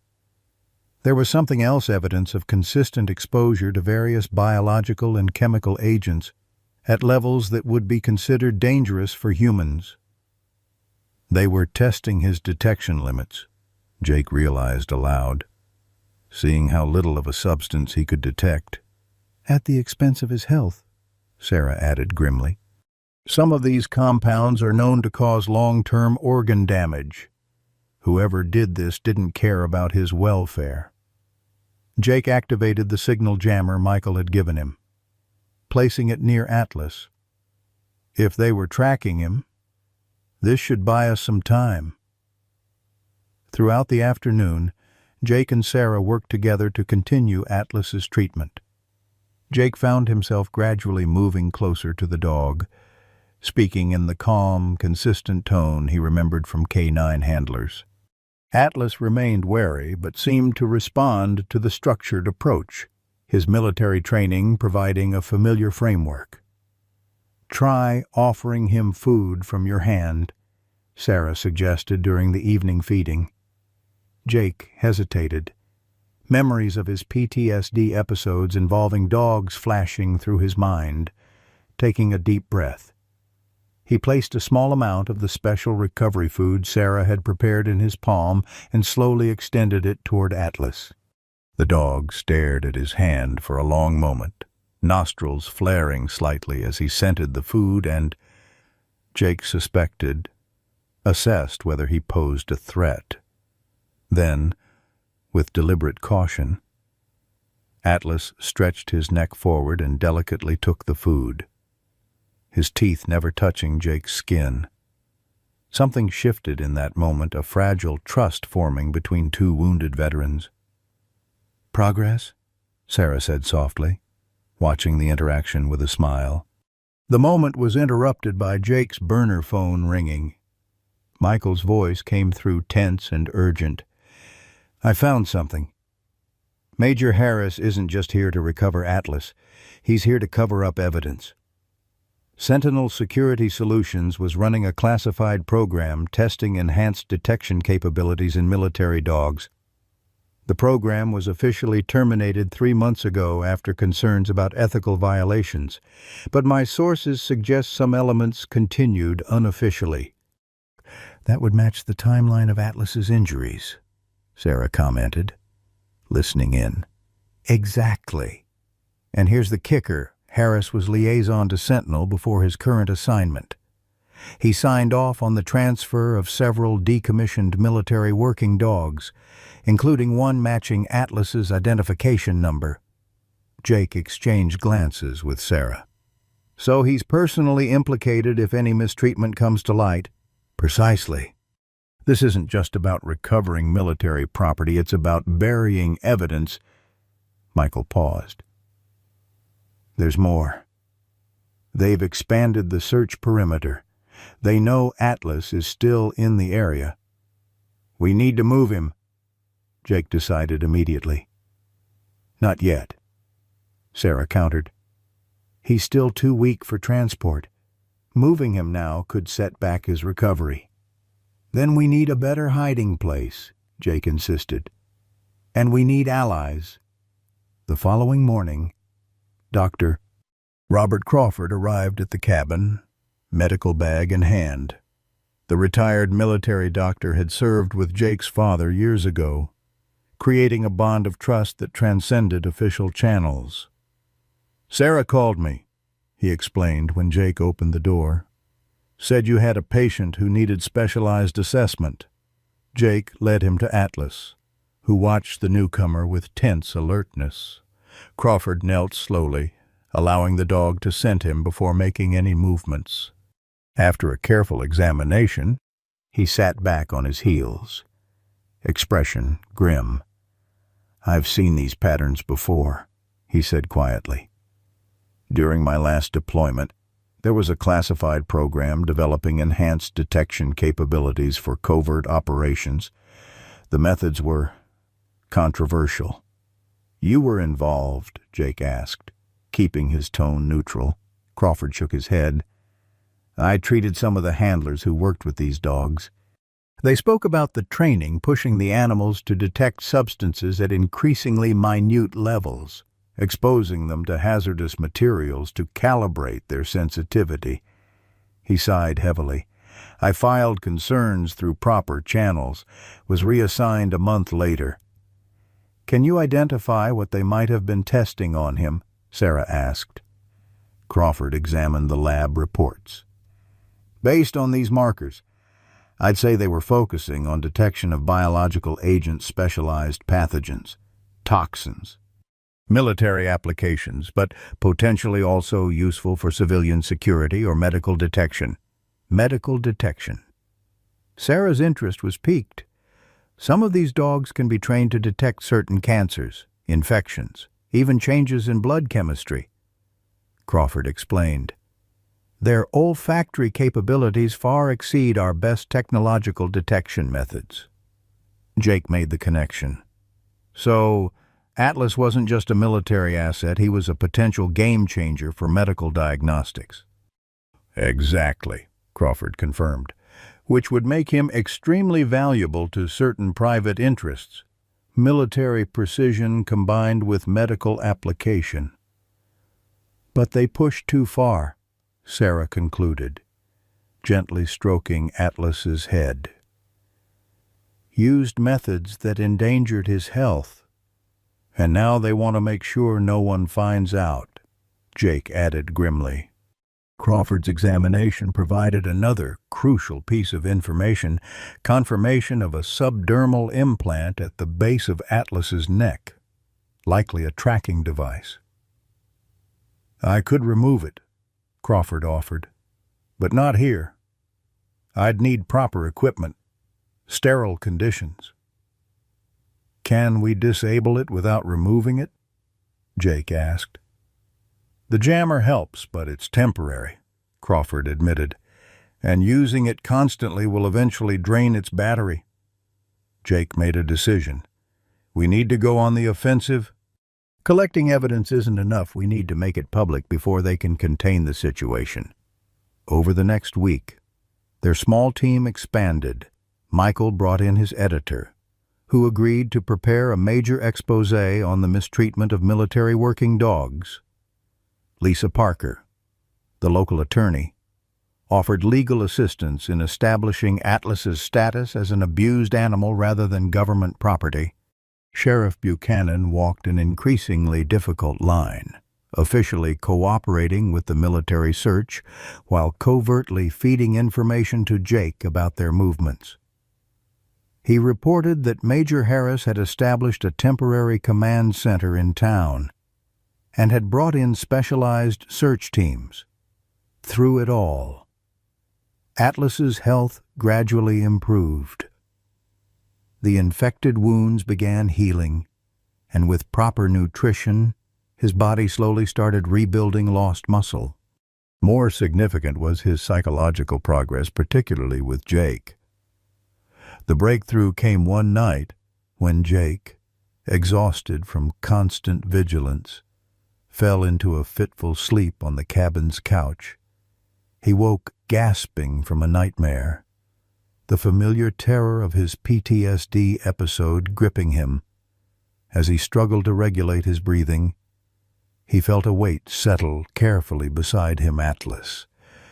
There was something else, evidence of consistent exposure to various biological and chemical agents at levels that would be considered dangerous for humans. They were testing his detection limits, Jake realized aloud, seeing how little of a substance he could detect. At the expense of his health, Sarah added grimly. Some of these compounds are known to cause long-term organ damage. Whoever did this didn't care about his welfare. Jake activated the signal jammer Michael had given him, placing it near Atlas. If they were tracking him, this should buy us some time. Throughout the afternoon, Jake and Sarah worked together to continue Atlas's treatment. Jake found himself gradually moving closer to the dog, speaking in the calm, consistent tone he remembered from K9 handlers. Atlas remained wary but seemed to respond to the structured approach, his military training providing a familiar framework. "Try offering him food from your hand," Sarah suggested during the evening feeding. Jake hesitated, memories of his PTSD episodes involving dogs flashing through his mind. Taking a deep breath, he placed a small amount of the special recovery food Sarah had prepared in his palm and slowly extended it toward Atlas. The dog stared at his hand for a long moment, nostrils flaring slightly as he scented the food and, Jake assessed whether he posed a threat. Then, with deliberate caution, Atlas stretched his neck forward and delicately took the food, his teeth never touching Jake's skin. Something shifted in that moment, a fragile trust forming between two wounded veterans. "Progress?" Sarah said softly, watching the interaction with a smile. The moment was interrupted by Jake's burner phone ringing. Michael's voice came through tense and urgent. "I found something. Major Harris isn't just here to recover Atlas. He's here to cover up evidence. Sentinel Security Solutions was running a classified program testing enhanced detection capabilities in military dogs. The program was officially terminated 3 months ago after concerns about ethical violations, but my sources suggest some elements continued unofficially." "That would match the timeline of Atlas's injuries," Sarah commented, listening in. "Exactly. And here's the kicker. Harris was liaison to Sentinel before his current assignment. He signed off on the transfer of several decommissioned military working dogs, including one matching Atlas's identification number." Jake exchanged glances with Sarah. "So he's personally implicated if any mistreatment comes to light?" "Precisely. This isn't just about recovering military property, it's about burying evidence." Michael paused. "There's more. They've expanded the search perimeter. They know Atlas is still in the area. We need to move him," Jake decided immediately. "Not yet," Sarah countered. "He's still too weak for transport. Moving him now could set back his recovery." "Then we need a better hiding place," Jake insisted. "And we need allies." The following morning, Dr. Robert Crawford arrived at the cabin, medical bag in hand. The retired military doctor had served with Jake's father years ago, creating a bond of trust that transcended official channels. "Sarah called me," he explained when Jake opened the door. "Said you had a patient who needed specialized assessment." Jake led him to Atlas, who watched the newcomer with tense alertness. Crawford knelt slowly, allowing the dog to scent him before making any movements. After a careful examination, he sat back on his heels, expression grim. "I've seen these patterns before," he said quietly. "During my last deployment, there was a classified program developing enhanced detection capabilities for covert operations. The methods were controversial." "You were involved?" Jake asked. keeping his tone neutral. Crawford shook his head. I treated some of the handlers who worked with these dogs. They spoke about the training pushing the animals to detect substances at increasingly minute levels, exposing them to hazardous materials to calibrate their sensitivity. He sighed heavily. I filed concerns through proper channels, was reassigned a month later. Can you identify what they might have been testing on him? Sarah asked. Crawford examined the lab reports. Based on these markers, I'd say they were focusing on detection of biological agent specialized pathogens, toxins, military applications, but potentially also useful for civilian security or medical detection. Medical detection. Sarah's interest was piqued. Some of these dogs can be trained to detect certain cancers, infections, even changes in blood chemistry. Crawford explained. Their olfactory capabilities far exceed our best technological detection methods. Jake made the connection. So, Atlas wasn't just a military asset, he was a potential game changer for medical diagnostics. Exactly, Crawford confirmed, which would make him extremely valuable to certain private interests. Military precision combined with medical application. But they pushed too far, Sarah concluded, gently stroking Atlas's head. Used methods that endangered his health. And now they want to make sure no one finds out, Jake added grimly. Crawford's examination provided another crucial piece of information, confirmation of a subdermal implant at the base of Atlas's neck, likely a tracking device. I could remove it, Crawford offered, but not here. I'd need proper equipment, sterile conditions. Can we disable it without removing it? Jake asked. The jammer helps, but it's temporary, Crawford admitted, and using it constantly will eventually drain its battery. Jake made a decision. We need to go on the offensive. Collecting evidence isn't enough. We need to make it public before they can contain the situation. Over the next week, their small team expanded. Michael brought in his editor, who agreed to prepare a major expose on the mistreatment of military working dogs. Lisa Parker, the local attorney, offered legal assistance in establishing Atlas's status as an abused animal rather than government property. Sheriff Buchanan walked an increasingly difficult line, officially cooperating with the military search while covertly feeding information to Jake about their movements. He reported that Major Harris had established a temporary command center in town and had brought in specialized search teams. Through it all, Atlas's health gradually improved. The infected wounds began healing, and with proper nutrition, his body slowly started rebuilding lost muscle. More significant was his psychological progress, particularly with Jake. The breakthrough came one night when Jake, exhausted from constant vigilance, fell into a fitful sleep on the cabin's couch. He woke gasping from a nightmare, the familiar terror of his PTSD episode gripping him. As he struggled to regulate his breathing, he felt a weight settle carefully beside him. Atlas,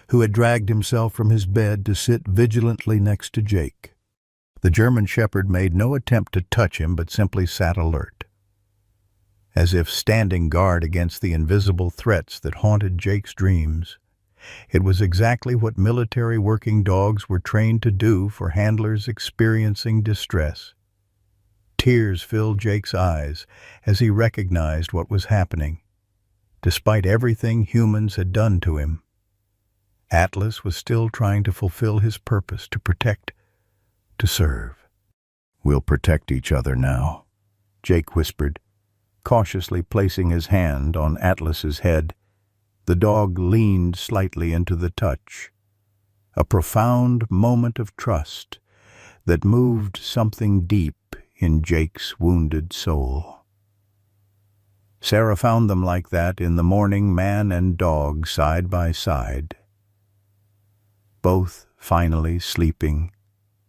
who had dragged himself from his bed to sit vigilantly next to Jake. The German shepherd made no attempt to touch him, but simply sat alert, as if standing guard against the invisible threats that haunted Jake's dreams. It was exactly what military working dogs were trained to do for handlers experiencing distress. Tears filled Jake's eyes as he recognized what was happening. Despite everything humans had done to him, Atlas was still trying to fulfill his purpose: to protect, to serve. We'll protect each other now, Jake whispered, cautiously placing his hand on Atlas's head. The dog leaned slightly into the touch, a profound moment of trust that moved something deep in Jake's wounded soul. Sarah found them like that in the morning, man and dog side by side, both finally sleeping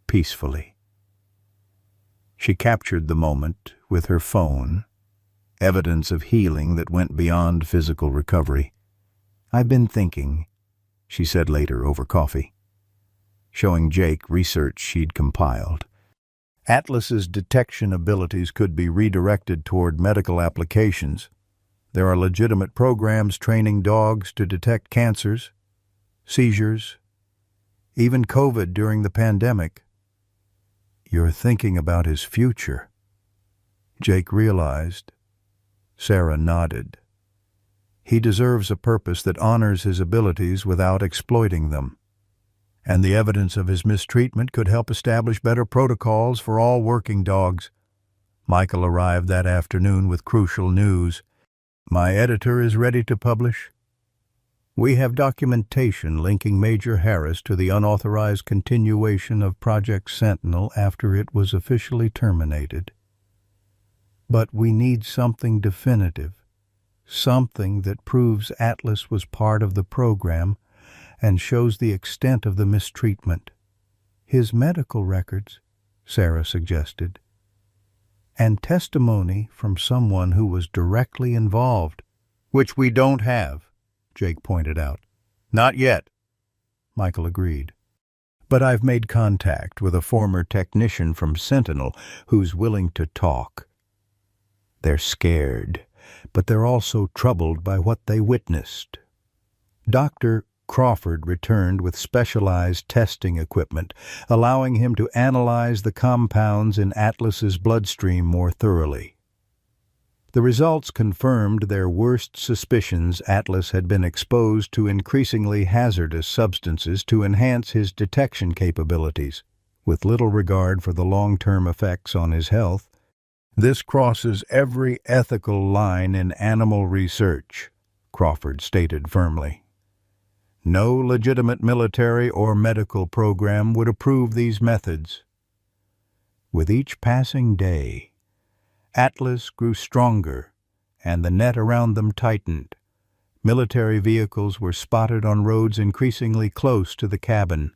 peacefully. She captured the moment with her phone, evidence of healing that went beyond physical recovery. "I've been thinking," she said later over coffee, showing Jake research she'd compiled. Atlas's detection abilities could be redirected toward medical applications. There are legitimate programs training dogs to detect cancers, seizures, even COVID during the pandemic. "You're thinking about his future," Jake realized. Sarah nodded. "He deserves a purpose that honors his abilities without exploiting them. And the evidence of his mistreatment could help establish better protocols for all working dogs." Michael arrived that afternoon with crucial news. "My editor is ready to publish. We have documentation linking Major Harris to the unauthorized continuation of Project Sentinel after it was officially terminated. But we need something definitive, something that proves Atlas was part of the program and shows the extent of the mistreatment." "His medical records," Sarah suggested, "and testimony from someone who was directly involved." "Which we don't have," Jake pointed out. "Not yet," Michael agreed. "But I've made contact with a former technician from Sentinel who's willing to talk. They're scared, but they're also troubled by what they witnessed." Dr. Crawford returned with specialized testing equipment, allowing him to analyze the compounds in Atlas's bloodstream more thoroughly. The results confirmed their worst suspicions. Atlas had been exposed to increasingly hazardous substances to enhance his detection capabilities, with little regard for the long-term effects on his health. "This crosses every ethical line in animal research," Crawford stated firmly. "No legitimate military or medical program would approve these methods." With each passing day, Atlas grew stronger, and the net around them tightened. Military vehicles were spotted on roads increasingly close to the cabin.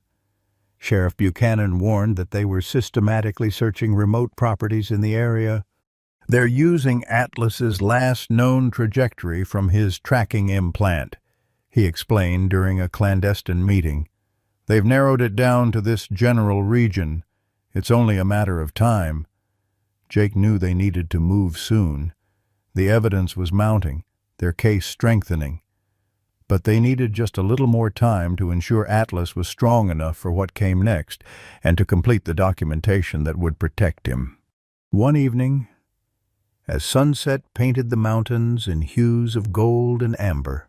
Sheriff Buchanan warned that they were systematically searching remote properties in the area. "They're using Atlas's last known trajectory from his tracking implant," he explained during a clandestine meeting. "They've narrowed it down to this general region. It's only a matter of time." Jake knew they needed to move soon. The evidence was mounting, their case strengthening. But they needed just a little more time to ensure Atlas was strong enough for what came next and to complete the documentation that would protect him. One evening, as sunset painted the mountains in hues of gold and amber,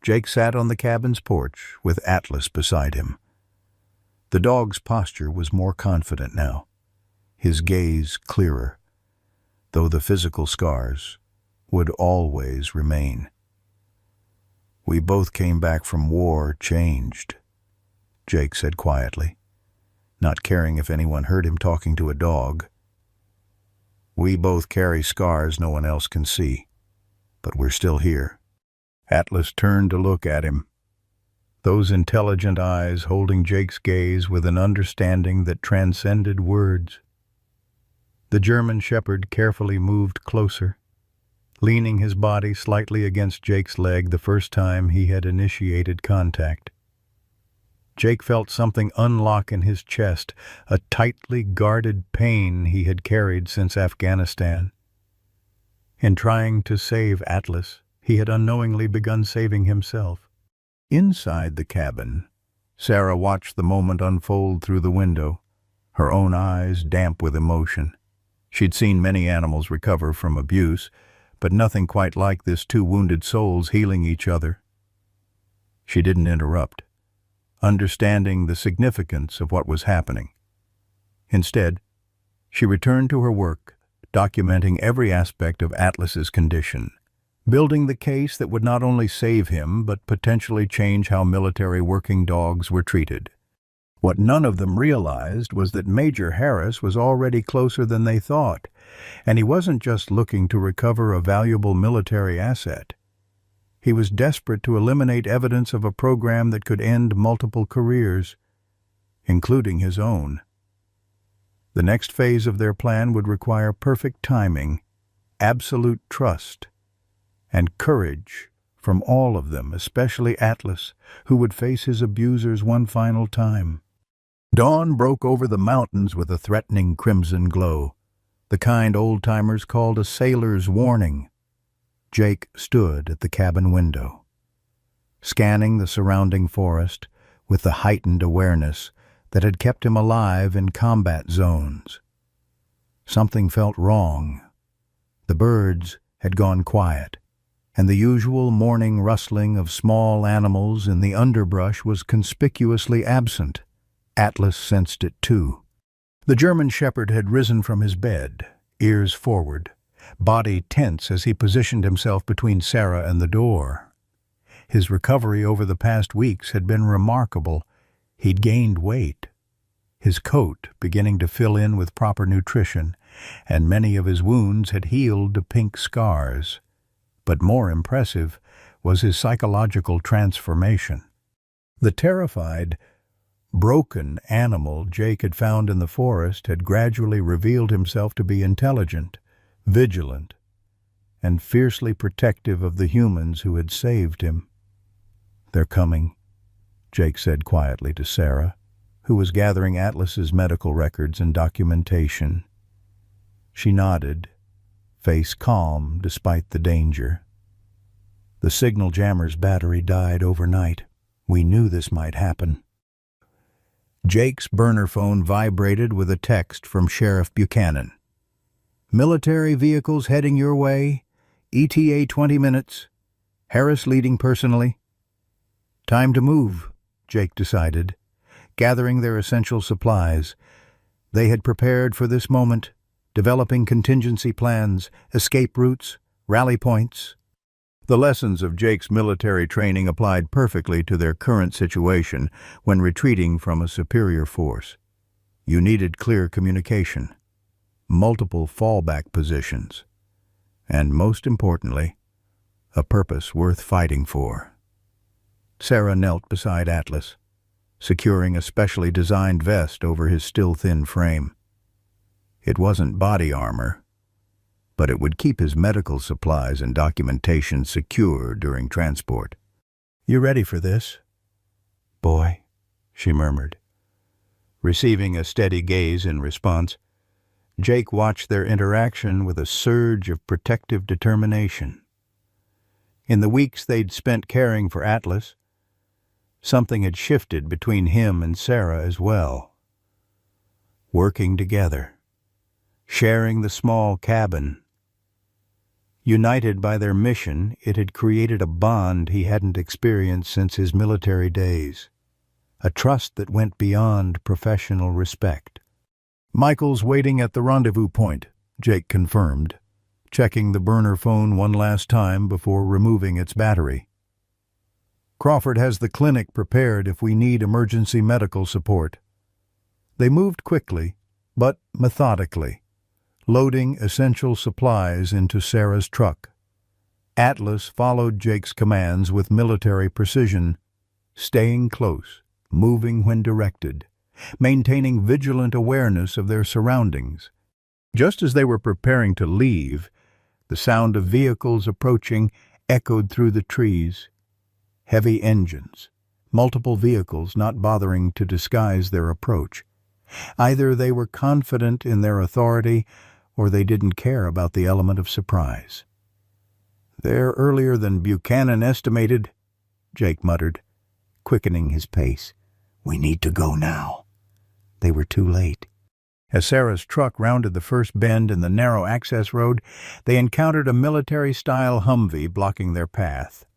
Jake sat on the cabin's porch with Atlas beside him. The dog's posture was more confident now, his gaze clearer, though the physical scars would always remain. "We both came back from war changed," Jake said quietly, not caring if anyone heard him talking to a dog. "We both carry scars no one else can see, but we're still here." Atlas turned to look at him, those intelligent eyes holding Jake's gaze with an understanding that transcended words. The German shepherd carefully moved closer, leaning his body slightly against Jake's leg the first time he had initiated contact. Jake felt something unlock in his chest, a tightly guarded pain he had carried since Afghanistan. In trying to save Atlas, he had unknowingly begun saving himself. Inside the cabin, Sarah watched the moment unfold through the window, her own eyes damp with emotion. She'd seen many animals recover from abuse, but nothing quite like this, two wounded souls healing each other. She didn't interrupt, understanding the significance of what was happening. Instead, she returned to her work, documenting every aspect of Atlas's condition, building the case that would not only save him but potentially change how military working dogs were treated. What none of them realized was that Major Harris was already closer than they thought, and he wasn't just looking to recover a valuable military asset. He was desperate to eliminate evidence of a program that could end multiple careers, including his own. The next phase of their plan would require perfect timing, absolute trust, and courage from all of them, especially Atlas, who would face his abusers one final time. Dawn broke over the mountains with a threatening crimson glow, the kind old-timers called a sailor's warning. Jake stood at the cabin window, scanning the surrounding forest with the heightened awareness that had kept him alive in combat zones. Something felt wrong. The birds had gone quiet, and the usual morning rustling of small animals in the underbrush was conspicuously absent. Atlas sensed it too. The German shepherd had risen from his bed, ears forward, body tense as he positioned himself between Sarah and the door. His recovery over the past weeks had been remarkable. He'd gained weight, his coat beginning to fill in with proper nutrition, and many of his wounds had healed to pink scars. But more impressive was his psychological transformation. The terrified, broken animal Jake had found in the forest had gradually revealed himself to be intelligent, vigilant, and fiercely protective of the humans who had saved him. "They're coming," Jake said quietly to Sarah, who was gathering Atlas's medical records and documentation. She nodded, face calm despite the danger. "The signal jammer's battery died overnight. We knew this might happen." Jake's burner phone vibrated with a text from Sheriff Buchanan. "Military vehicles heading your way. ETA 20 minutes. Harris leading personally." Time to move, Jake decided, gathering their essential supplies. They had prepared for this moment, developing contingency plans, escape routes, rally points. The lessons of Jake's military training applied perfectly to their current situation when retreating from a superior force. You needed clear communication, multiple fallback positions, and most importantly, a purpose worth fighting for. Sarah knelt beside Atlas, securing a specially designed vest over his still thin frame. It wasn't body armor, but it would keep his medical supplies and documentation secure during transport. "You ready for this, boy?" she murmured. Receiving a steady gaze in response, Jake watched their interaction with a surge of protective determination. In the weeks they'd spent caring for Atlas, something had shifted between him and Sarah as well. Working together, sharing the small cabin. United by their mission, it had created a bond he hadn't experienced since his military days, a trust that went beyond professional respect. "Michael's waiting at the rendezvous point," Jake confirmed, checking the burner phone one last time before removing its battery. "Crawford has the clinic prepared if we need emergency medical support." They moved quickly, but methodically, loading essential supplies into Sarah's truck. Atlas followed Jake's commands with military precision, staying close, moving when directed, maintaining vigilant awareness of their surroundings. Just as they were preparing to leave, the sound of vehicles approaching echoed through the trees. Heavy engines, multiple vehicles not bothering to disguise their approach. Either they were confident in their authority, or they didn't care about the element of surprise. "They're earlier than Buchanan estimated," Jake muttered, quickening his pace. "We need to go now." They were too late. As Sarah's truck rounded the first bend in the narrow access road, they encountered a military-style Humvee blocking their path.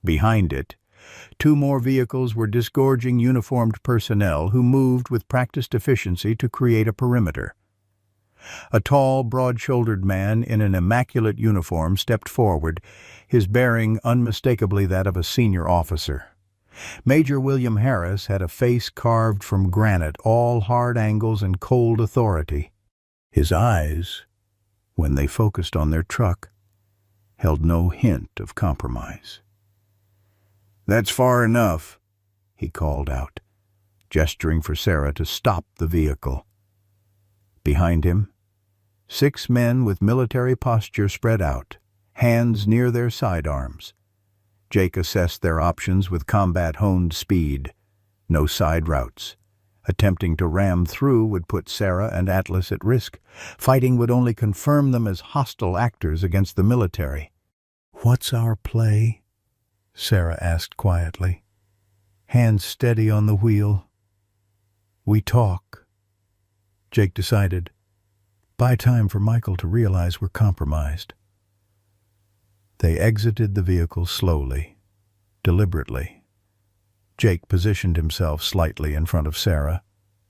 Behind it, two more vehicles were disgorging uniformed personnel who moved with practiced efficiency to create a perimeter. A tall, broad-shouldered man in an immaculate uniform stepped forward, his bearing unmistakably that of a senior officer. Major William Harris had a face carved from granite, all hard angles and cold authority. His eyes, when they focused on their truck, held no hint of compromise. "That's far enough," he called out, gesturing for Sarah to stop the vehicle. Behind him, 6 men with military posture spread out, hands near their sidearms. Jake assessed their options with combat-honed speed. No side routes. Attempting to ram through would put Sarah and Atlas at risk. Fighting would only confirm them as hostile actors against the military. "What's our play?" Sarah asked quietly, hands steady on the wheel. "We talk," Jake decided. "Buy time for Michael to realize we're compromised." They exited the vehicle slowly, deliberately. Jake positioned himself slightly in front of Sarah,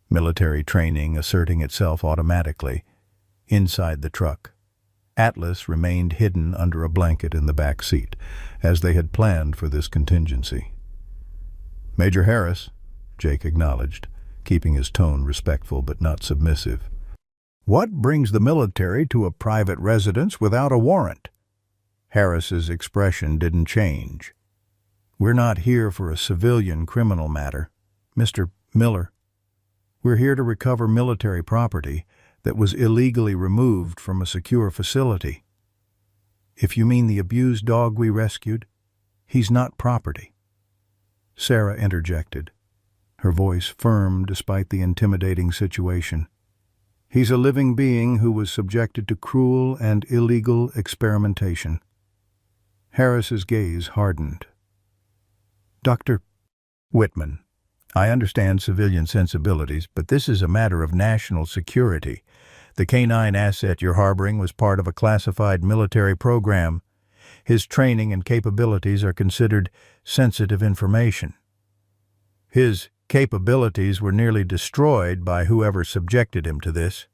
military training asserting itself automatically, inside the truck. Atlas remained hidden under a blanket in the back seat, as they had planned for this contingency. "Major Harris," Jake acknowledged, keeping his tone respectful but not submissive. "What brings the military to a private residence without a warrant?" Harris's expression didn't change. "We're not here for a civilian criminal matter, Mr. Miller. We're here to recover military property that was illegally removed from a secure facility. If you mean the abused dog we rescued, he's not property." Sarah interjected, her voice firm despite the intimidating situation. "He's a living being who was subjected to cruel and illegal experimentation." Harris's gaze hardened. "Dr. Whitman, I understand civilian sensibilities, but this is a matter of national security. The canine asset you're harboring was part of a classified military program. His training and capabilities are considered sensitive information." "His capabilities were nearly destroyed by whoever subjected him to this,"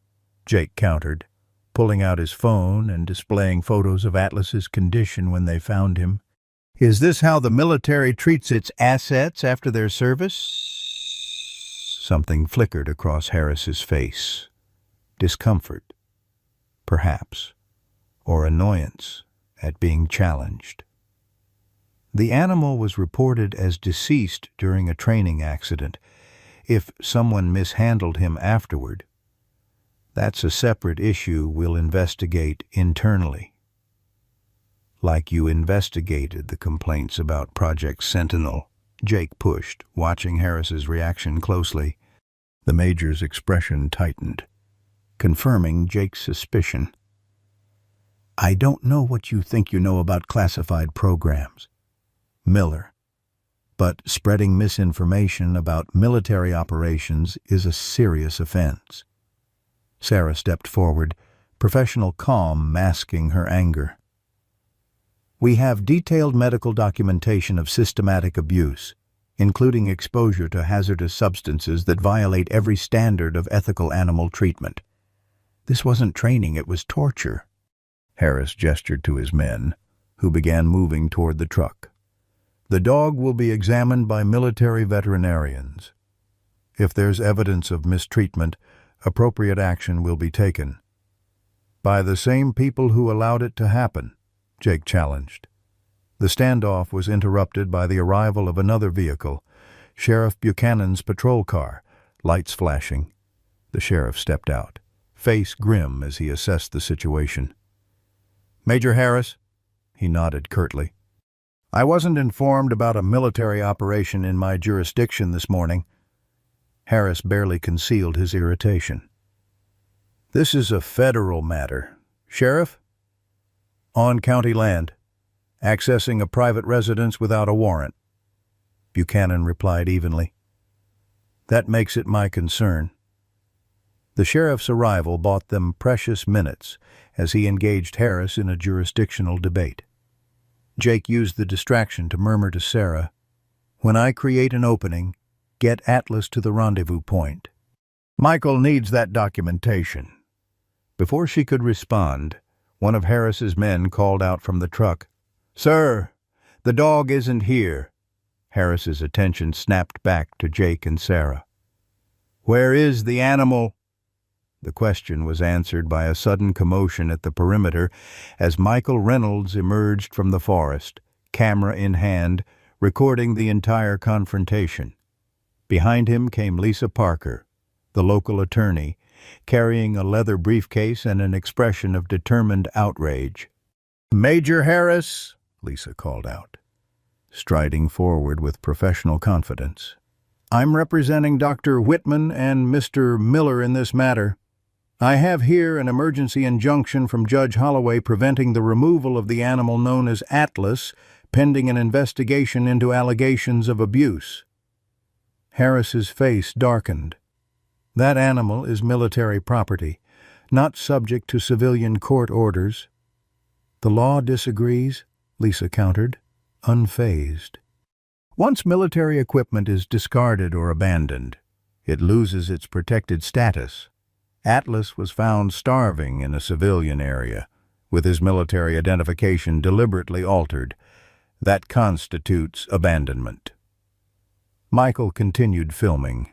Jake countered, pulling out his phone and displaying photos of Atlas's condition when they found him. "Is this how the military treats its assets after their service?" Something flickered across Harris's face. Discomfort, perhaps, or annoyance at being challenged. The animal was reported as deceased during a training accident. If someone mishandled him afterward, that's a separate issue we'll investigate internally. "Like you investigated the complaints about Project Sentinel," Jake pushed, watching Harris's reaction closely. The Major's expression tightened, confirming Jake's suspicion. "I don't know what you think you know about classified programs, Miller, but spreading misinformation about military operations is a serious offense." Sarah stepped forward, professional calm masking her anger. "We have detailed medical documentation of systematic abuse, including exposure to hazardous substances that violate every standard of ethical animal treatment. This wasn't training, it was torture." Harris gestured to his men, who began moving toward the truck. "The dog will be examined by military veterinarians. If there's evidence of mistreatment, appropriate action will be taken." "By the same people who allowed it to happen," Jake challenged. The standoff was interrupted by the arrival of another vehicle, Sheriff Buchanan's patrol car, lights flashing. The sheriff stepped out, face grim as he assessed the situation. "Major Harris?" He nodded curtly. "I wasn't informed about a military operation in my jurisdiction this morning." Harris barely concealed his irritation. "This is a federal matter. Sheriff? On county land, accessing a private residence without a warrant," Buchanan replied evenly. "That makes it my concern." The sheriff's arrival bought them precious minutes as he engaged Harris in a jurisdictional debate. Jake used the distraction to murmur to Sarah, "When I create an opening, get Atlas to the rendezvous point. Michael needs that documentation." Before she could respond, one of Harris's men called out from the truck, "Sir, the dog isn't here." Harris's attention snapped back to Jake and Sarah. "Where is the animal?" The question was answered by a sudden commotion at the perimeter as Michael Reynolds emerged from the forest, camera in hand, recording the entire confrontation. Behind him came Lisa Parker, the local attorney, carrying a leather briefcase and an expression of determined outrage. "Major Harris," Lisa called out, striding forward with professional confidence, "I'm representing Dr. Whitman and Mr. Miller in this matter. I have here an emergency injunction from Judge Holloway preventing the removal of the animal known as Atlas, pending an investigation into allegations of abuse." Harris's face darkened. "That animal is military property, not subject to civilian court orders." "The law disagrees," Lisa countered, unfazed. "Once military equipment is discarded or abandoned, it loses its protected status. Atlas was found starving in a civilian area, with his military identification deliberately altered. That constitutes abandonment." Michael continued filming,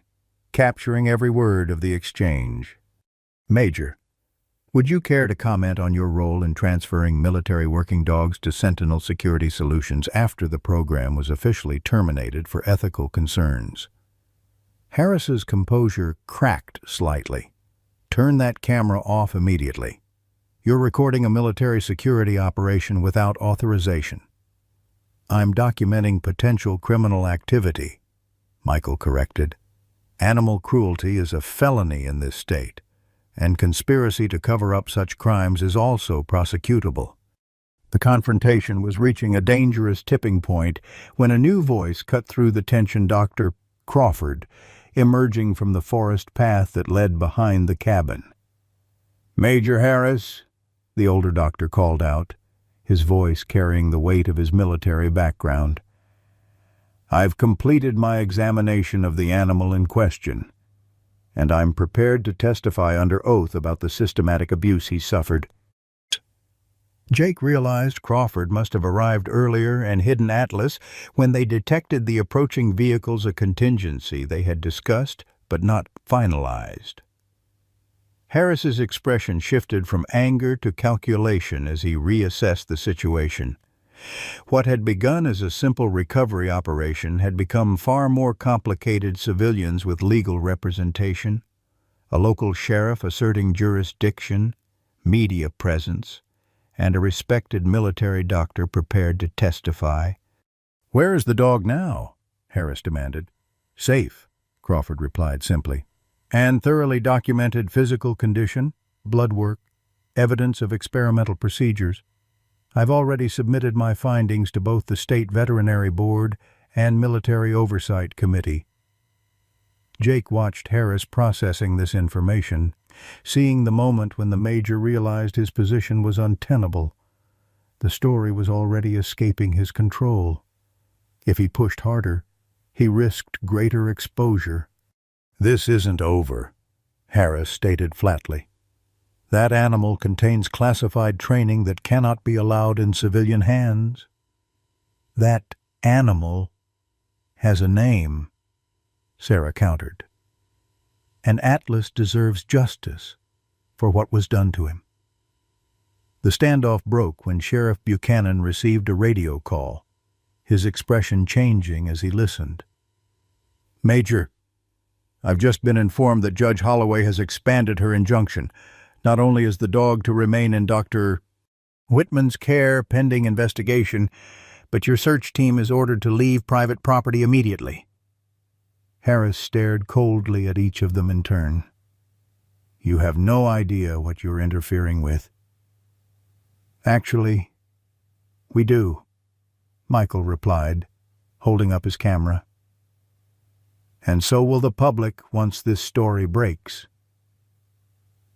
capturing every word of the exchange. "Major, would you care to comment on your role in transferring military working dogs to Sentinel Security Solutions after the program was officially terminated for ethical concerns?" Harris's composure cracked slightly. "Turn that camera off immediately. You're recording a military security operation without authorization." "I'm documenting potential criminal activity," Michael corrected. "Animal cruelty is a felony in this state, and conspiracy to cover up such crimes is also prosecutable." The confrontation was reaching a dangerous tipping point when a new voice cut through the tension. Dr. Crawford, emerging from the forest path that led behind the cabin. "Major Harris," the older doctor called out, his voice carrying the weight of his military background, "I've completed my examination of the animal in question, and I'm prepared to testify under oath about the systematic abuse he suffered." Jake realized Crawford must have arrived earlier and hidden Atlas when they detected the approaching vehicles, a contingency they had discussed but not finalized. Harris's expression shifted from anger to calculation as he reassessed the situation. What had begun as a simple recovery operation had become far more complicated. Civilians with legal representation, a local sheriff asserting jurisdiction, media presence, and a respected military doctor prepared to testify. "Where is the dog now?" Harris demanded. "Safe," Crawford replied simply. "And thoroughly documented physical condition, blood work, evidence of experimental procedures. I've already submitted my findings to both the State Veterinary Board and Military Oversight Committee." Jake watched Harris processing this information, seeing the moment when the major realized his position was untenable. The story was already escaping his control. If he pushed harder, he risked greater exposure. "This isn't over," Harris stated flatly. "That animal contains classified training that cannot be allowed in civilian hands." "That animal has a name," Sarah countered. "And Atlas deserves justice for what was done to him." The standoff broke when Sheriff Buchanan received a radio call, his expression changing as he listened. "Major, I've just been informed that Judge Holloway has expanded her injunction. Not only is the dog to remain in Dr. Whitman's care pending investigation, but your search team is ordered to leave private property immediately." Harris stared coldly at each of them in turn. "You have no idea what you're interfering with." "Actually, we do," Michael replied, holding up his camera. "And so will the public once this story breaks."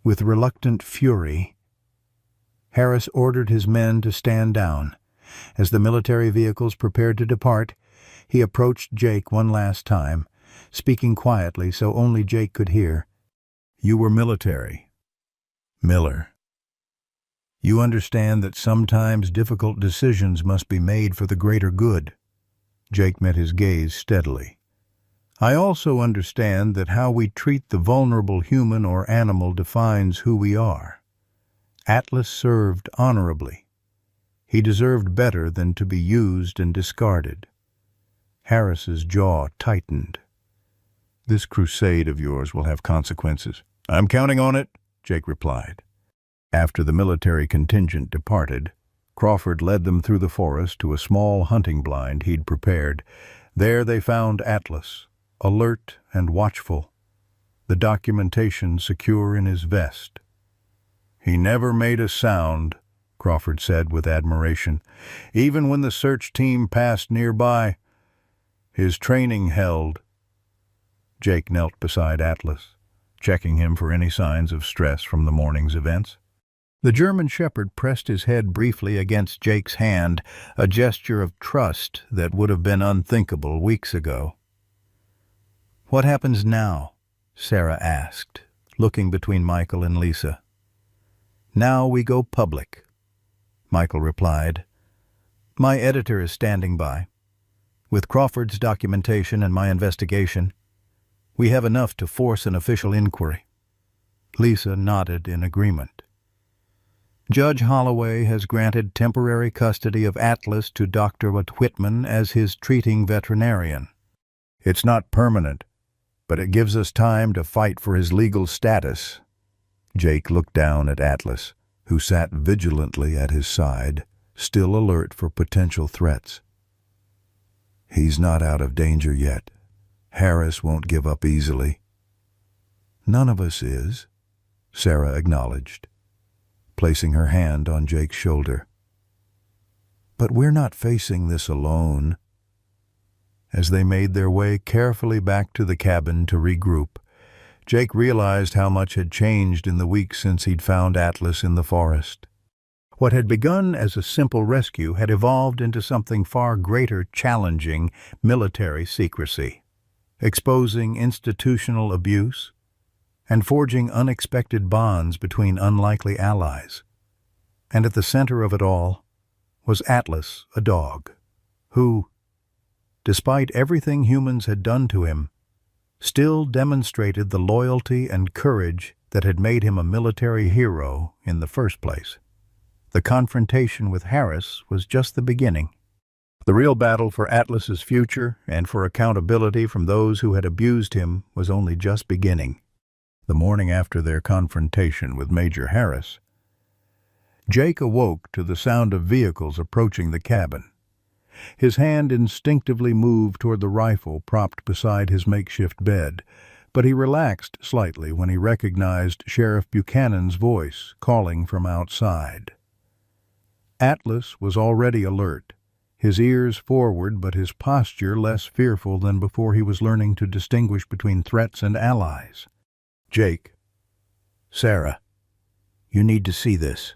With reluctant fury, Harris ordered his men to stand down. As the military vehicles prepared to depart, he approached Jake one last time, speaking quietly so only Jake could hear. "You were military, Miller. You understand that sometimes difficult decisions must be made for the greater good. Jake met his gaze steadily. "I also understand that how we treat the vulnerable human or animal defines who we are. Atlas served honorably. He deserved better than to be used and discarded." Harris's jaw tightened. "This crusade of yours will have consequences." "I'm counting on it," Jake replied. After the military contingent departed, Crawford led them through the forest to a small hunting blind he'd prepared. There they found Atlas, alert and watchful, the documentation secure in his vest. "He never made a sound," Crawford said with admiration. "Even when the search team passed nearby, his training held." Jake knelt beside Atlas, checking him for any signs of stress from the morning's events. The German shepherd pressed his head briefly against Jake's hand, a gesture of trust that would have been unthinkable weeks ago. "What happens now?" Sarah asked, looking between Michael and Lisa. "Now we go public," Michael replied. "My editor is standing by. With Crawford's documentation and my investigation, we have enough to force an official inquiry." Lisa nodded in agreement. "Judge Holloway has granted temporary custody of Atlas to Dr. Whitman as his treating veterinarian. It's not permanent, but it gives us time to fight for his legal status." Jake looked down at Atlas, who sat vigilantly at his side, still alert for potential threats. "He's not out of danger yet. Harris won't give up easily." "None of us is," Sarah acknowledged, placing her hand on Jake's shoulder. "But we're not facing this alone." As they made their way carefully back to the cabin to regroup, Jake realized how much had changed in the weeks since he'd found Atlas in the forest. What had begun as a simple rescue had evolved into something far greater, challenging military secrecy, exposing institutional abuse, and forging unexpected bonds between unlikely allies. And at the center of it all was Atlas, a dog, who, despite everything humans had done to him, still demonstrated the loyalty and courage that had made him a military hero in the first place. The confrontation with Harris was just the beginning. The real battle for Atlas's future and for accountability from those who had abused him was only just beginning. The morning after their confrontation with Major Harris, Jake awoke to the sound of vehicles approaching the cabin. His hand instinctively moved toward the rifle propped beside his makeshift bed, but he relaxed slightly when he recognized Sheriff Buchanan's voice calling from outside. Atlas was already alert, his ears forward but his posture less fearful than before he was learning to distinguish between threats and allies. "Jake, Sarah, you need to see this,"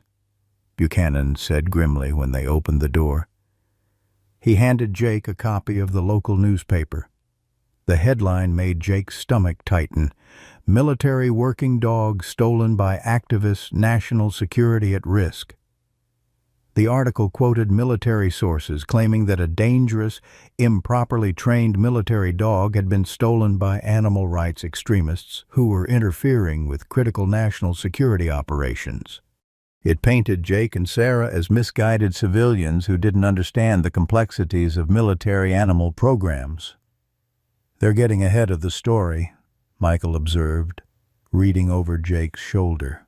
Buchanan said grimly when they opened the door. He handed Jake a copy of the local newspaper. The headline made Jake's stomach tighten. "Military working dog stolen by activists, national security at risk." The article quoted military sources claiming that a dangerous, improperly trained military dog had been stolen by animal rights extremists who were interfering with critical national security operations. It painted Jake and Sarah as misguided civilians who didn't understand the complexities of military animal programs. "They're getting ahead of the story," Michael observed, reading over Jake's shoulder.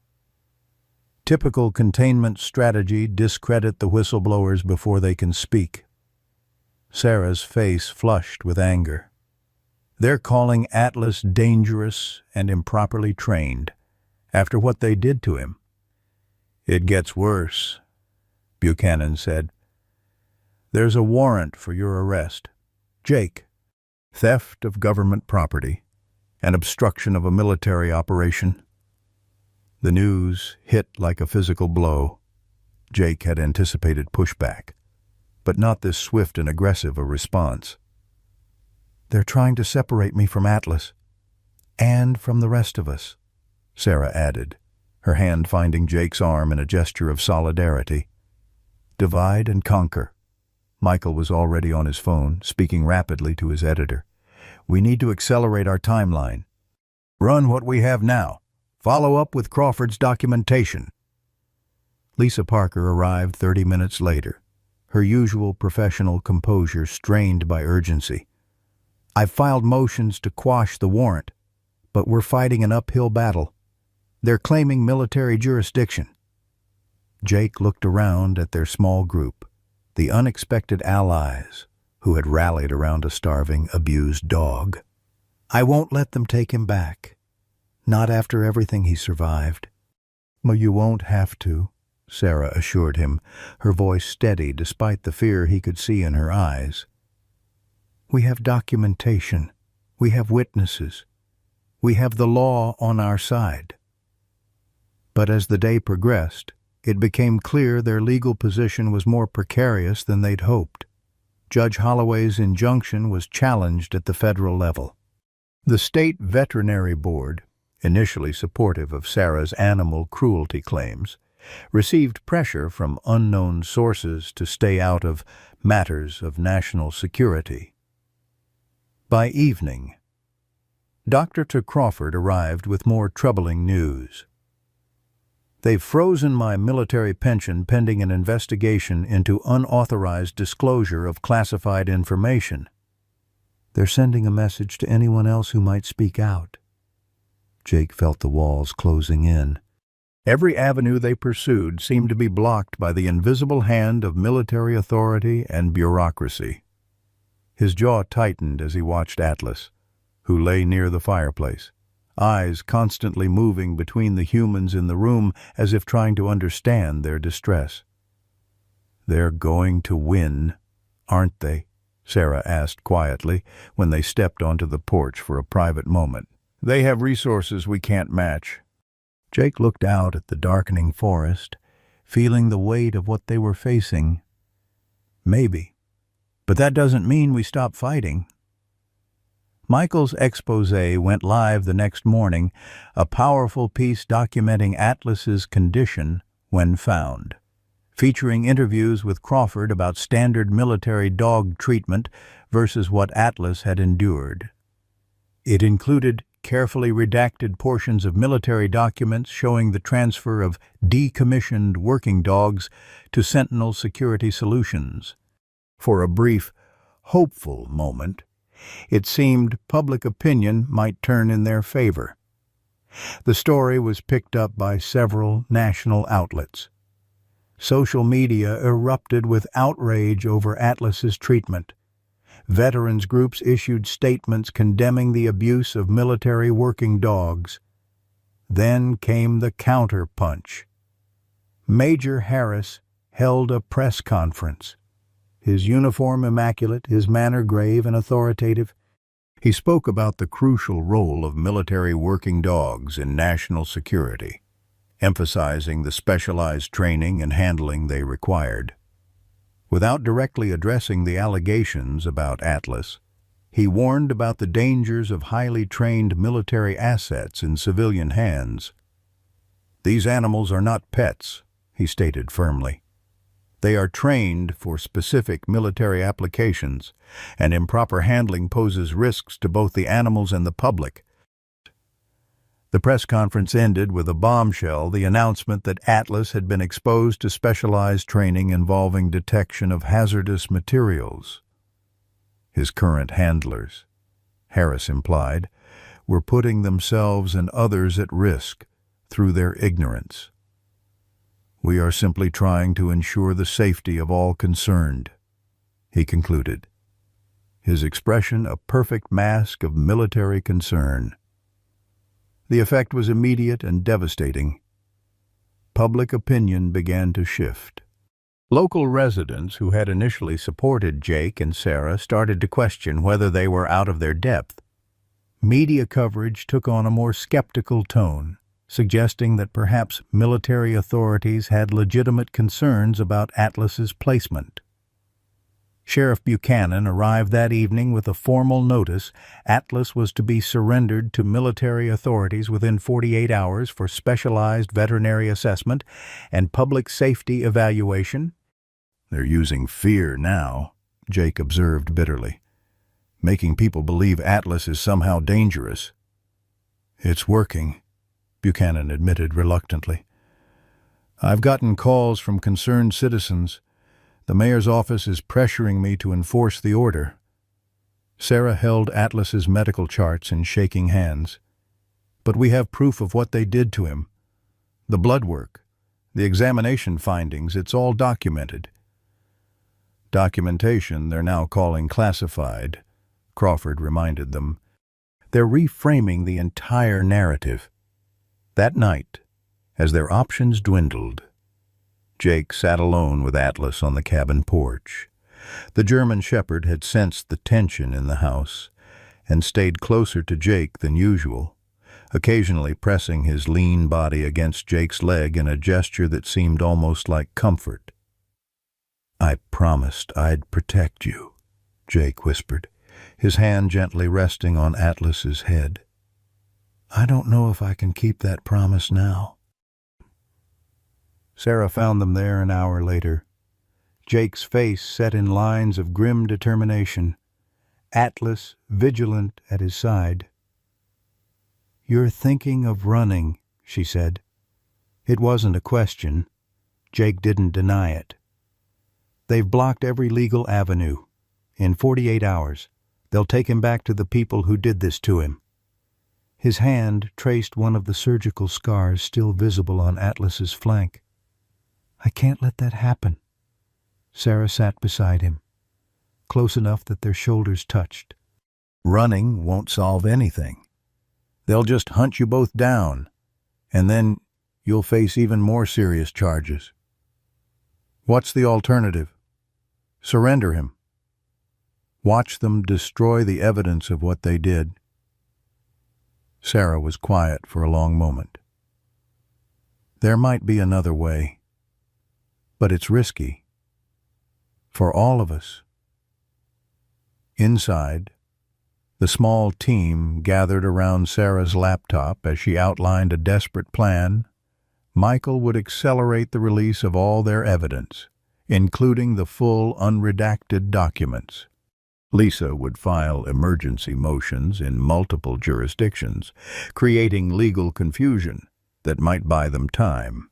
"Typical containment strategy: discredit the whistleblowers before they can speak." Sarah's face flushed with anger. "They're calling Atlas dangerous and improperly trained, after what they did to him." "It gets worse," Buchanan said. "There's a warrant for your arrest. Jake, theft of government property and obstruction of a military operation." The news hit like a physical blow. Jake had anticipated pushback, but not this swift and aggressive a response. "They're trying to separate me from Atlas, and from the rest of us," Sarah added, her hand finding Jake's arm in a gesture of solidarity. "Divide and conquer. Michael was already on his phone, speaking rapidly to his editor. "We need to accelerate our timeline. Run what we have now. Follow up with Crawford's documentation." Lisa Parker arrived 30 minutes later, her usual professional composure strained by urgency. "I've filed motions to quash the warrant, but we're fighting an uphill battle. They're claiming military jurisdiction." Jake looked around at their small group, the unexpected allies who had rallied around a starving, abused dog. "I won't let them take him back. Not after everything he survived." "Well, you won't have to," Sarah assured him, her voice steady despite the fear he could see in her eyes. "We have documentation. We have witnesses. We have the law on our side." But as the day progressed, it became clear their legal position was more precarious than they'd hoped. Judge Holloway's injunction was challenged at the federal level. The State Veterinary Board, initially supportive of Sarah's animal cruelty claims, received pressure from unknown sources to stay out of matters of national security. By evening, Dr. Crawford arrived with more troubling news. "They've frozen my military pension pending an investigation into unauthorized disclosure of classified information. They're sending a message to anyone else who might speak out." Jake felt the walls closing in. Every avenue they pursued seemed to be blocked by the invisible hand of military authority and bureaucracy. His jaw tightened as he watched Atlas, who lay near the fireplace, eyes constantly moving between the humans in the room as if trying to understand their distress. "They're going to win, aren't they?" Sarah asked quietly when they stepped onto the porch for a private moment. "They have resources we can't match." Jake looked out at the darkening forest, feeling the weight of what they were facing. "Maybe. But that doesn't mean we stop fighting." Michael's exposé went live the next morning, a powerful piece documenting Atlas's condition when found, featuring interviews with Crawford about standard military dog treatment versus what Atlas had endured. It included carefully redacted portions of military documents showing the transfer of decommissioned working dogs to Sentinel Security Solutions. For a brief, hopeful moment, it seemed public opinion might turn in their favor. The story was picked up by several national outlets. Social media erupted with outrage over Atlas's treatment. Veterans groups issued statements condemning the abuse of military working dogs. Then came the counterpunch. Major Harris held a press conference. His uniform immaculate, his manner grave and authoritative. He spoke about the crucial role of military working dogs in national security, emphasizing the specialized training and handling they required. Without directly addressing the allegations about Atlas, he warned about the dangers of highly trained military assets in civilian hands. "These animals are not pets," he stated firmly. "They are trained for specific military applications, and improper handling poses risks to both the animals and the public." The press conference ended with a bombshell, the announcement that Atlas had been exposed to specialized training involving detection of hazardous materials. His current handlers, Harris implied, were putting themselves and others at risk through their ignorance. "We are simply trying to ensure the safety of all concerned," he concluded, his expression a perfect mask of military concern. The effect was immediate and devastating. Public opinion began to shift. Local residents who had initially supported Jake and Sarah started to question whether they were out of their depth. Media coverage took on a more skeptical tone, suggesting that perhaps military authorities had legitimate concerns about Atlas's placement. Sheriff Buchanan arrived that evening with a formal notice. Atlas was to be surrendered to military authorities within 48 hours for specialized veterinary assessment and public safety evaluation. They're using fear now, Jake observed bitterly, making people believe Atlas is somehow dangerous. It's working, Buchanan admitted reluctantly. I've gotten calls from concerned citizens. The mayor's office is pressuring me to enforce the order. Sarah held Atlas's medical charts in shaking hands. But we have proof of what they did to him. The blood work, the examination findings, it's all documented. Documentation they're now calling classified, Crawford reminded them. They're reframing the entire narrative. That night, as their options dwindled, Jake sat alone with Atlas on the cabin porch. The German Shepherd had sensed the tension in the house and stayed closer to Jake than usual, occasionally pressing his lean body against Jake's leg in a gesture that seemed almost like comfort. I promised I'd protect you, Jake whispered, his hand gently resting on Atlas's head. I don't know if I can keep that promise now. Sarah found them there an hour later, Jake's face set in lines of grim determination, Atlas vigilant at his side. You're thinking of running, she said. It wasn't a question. Jake didn't deny it. They've blocked every legal avenue. In 48 hours, they'll take him back to the people who did this to him. His hand traced one of the surgical scars still visible on Atlas's flank. I can't let that happen. Sarah sat beside him, close enough that their shoulders touched. Running won't solve anything. They'll just hunt you both down, and then you'll face even more serious charges. What's the alternative? Surrender him. Watch them destroy the evidence of what they did. Sarah was quiet for a long moment. There might be another way, but it's risky. For all of us. Inside, the small team gathered around Sarah's laptop as she outlined a desperate plan. Michael would accelerate the release of all their evidence, including the full unredacted documents. Lisa would file emergency motions in multiple jurisdictions, creating legal confusion that might buy them time.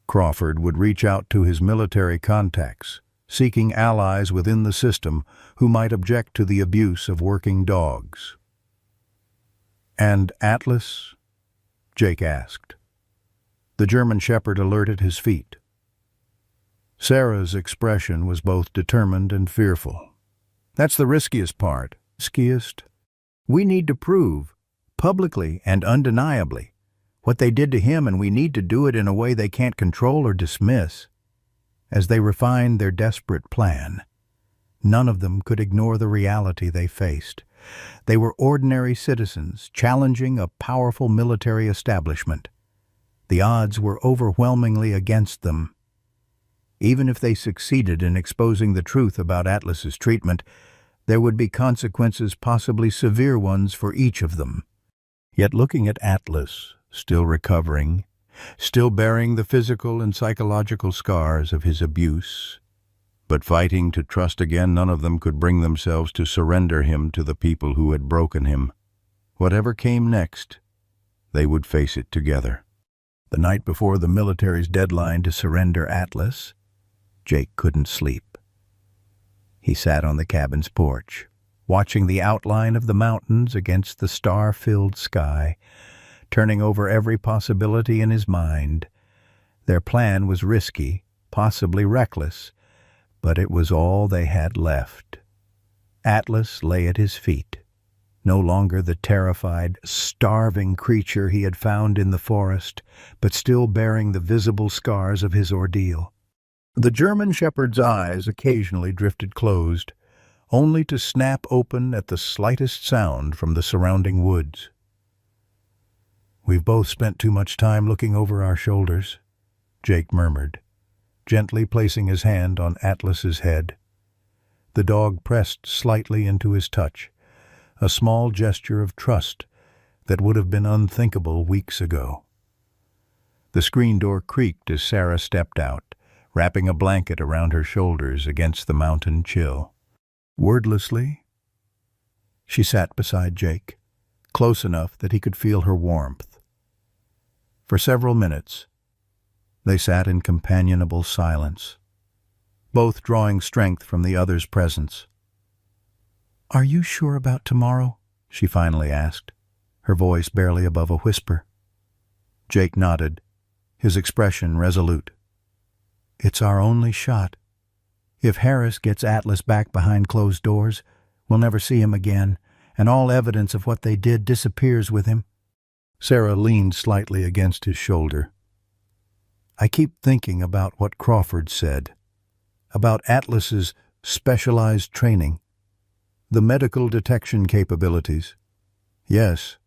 Crawford would reach out to his military contacts, seeking allies within the system who might object to the abuse of working dogs. And Atlas? Jake asked. The German Shepherd alerted his feet. Sarah's expression was both determined and fearful. That's the riskiest part. Riskiest? We need to prove, publicly and undeniably, what they did to him, and we need to do it in a way they can't control or dismiss. As they refined their desperate plan, none of them could ignore the reality they faced. They were ordinary citizens challenging a powerful military establishment. The odds were overwhelmingly against them. Even if they succeeded in exposing the truth about Atlas's treatment, there would be consequences, possibly severe ones, for each of them. Yet looking at Atlas, still recovering, still bearing the physical and psychological scars of his abuse, but fighting to trust again, none of them could bring themselves to surrender him to the people who had broken him. Whatever came next, they would face it together. The night before the military's deadline to surrender Atlas, Jake couldn't sleep. He sat on the cabin's porch, watching the outline of the mountains against the star-filled sky, turning over every possibility in his mind. Their plan was risky, possibly reckless, but it was all they had left. Atlas lay at his feet, no longer the terrified, starving creature he had found in the forest, but still bearing the visible scars of his ordeal. The German Shepherd's eyes occasionally drifted closed, only to snap open at the slightest sound from the surrounding woods. We've both spent too much time looking over our shoulders, Jake murmured, gently placing his hand on Atlas's head. The dog pressed slightly into his touch, a small gesture of trust that would have been unthinkable weeks ago. The screen door creaked as Sarah stepped out, wrapping a blanket around her shoulders against the mountain chill. Wordlessly, she sat beside Jake, close enough that he could feel her warmth. For several minutes, they sat in companionable silence, both drawing strength from the other's presence. "Are you sure about tomorrow?" she finally asked, her voice barely above a whisper. Jake nodded, his expression resolute. "It's our only shot. If Harris gets Atlas back behind closed doors, we'll never see him again, and all evidence of what they did disappears with him." Sarah leaned slightly against his shoulder. "I keep thinking about what Crawford said, about Atlas's specialized training, the medical detection capabilities. Yes,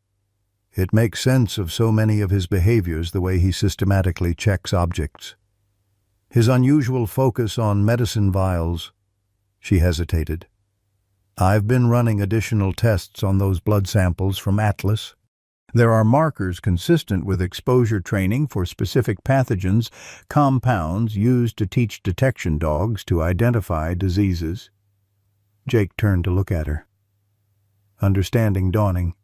it makes sense of so many of his behaviors, the way he systematically checks objects. His unusual focus on medicine vials." She hesitated. "I've been running additional tests on those blood samples from Atlas. There are markers consistent with exposure training for specific pathogens, compounds used to teach detection dogs to identify diseases." Jake turned to look at her, understanding dawning.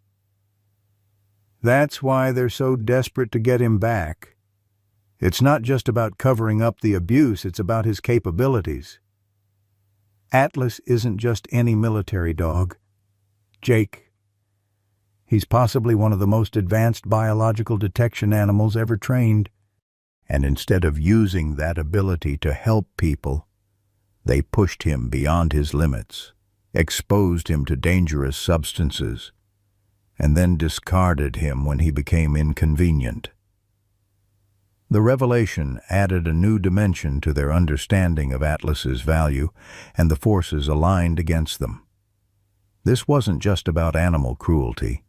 "That's why they're so desperate to get him back. It's not just about covering up the abuse, it's about his capabilities. Atlas isn't just any military dog. Jake, he's possibly one of the most advanced biological detection animals ever trained. And instead of using that ability to help people, they pushed him beyond his limits, exposed him to dangerous substances, and then discarded him when he became inconvenient." The revelation added a new dimension to their understanding of Atlas's value and the forces aligned against them. This wasn't just about animal cruelty.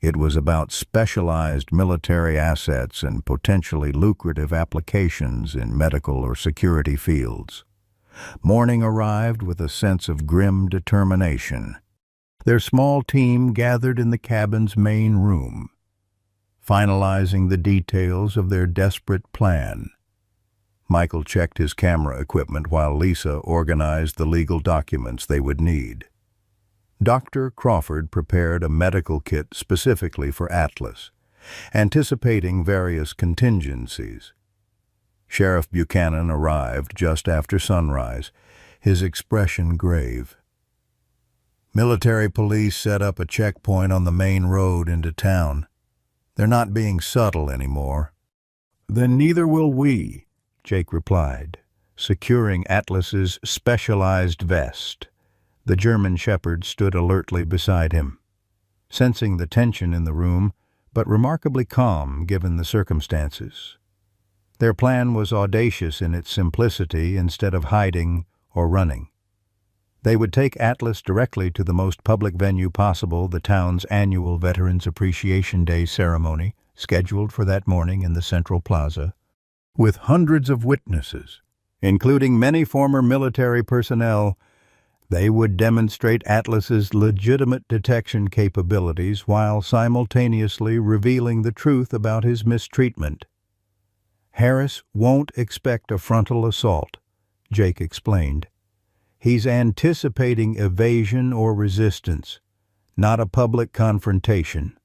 It was about specialized military assets and potentially lucrative applications in medical or security fields. Morning arrived with a sense of grim determination. Their small team gathered in the cabin's main room, finalizing the details of their desperate plan. Michael checked his camera equipment while Lisa organized the legal documents they would need. Dr. Crawford prepared a medical kit specifically for Atlas, anticipating various contingencies. Sheriff Buchanan arrived just after sunrise, his expression grave. "Military police set up a checkpoint on the main road into town. They're not being subtle anymore." "Then neither will we," Jake replied, securing Atlas's specialized vest. The German shepherd stood alertly beside him, sensing the tension in the room, but remarkably calm given the circumstances. Their plan was audacious in its simplicity instead of hiding or running. They would take Atlas directly to the most public venue possible, the town's annual Veterans Appreciation Day ceremony, scheduled for that morning in the Central Plaza, with hundreds of witnesses, including many former military personnel. They would demonstrate Atlas's legitimate detection capabilities while simultaneously revealing the truth about his mistreatment. "Harris won't expect a frontal assault," Jake explained. "He's anticipating evasion or resistance, not a public confrontation."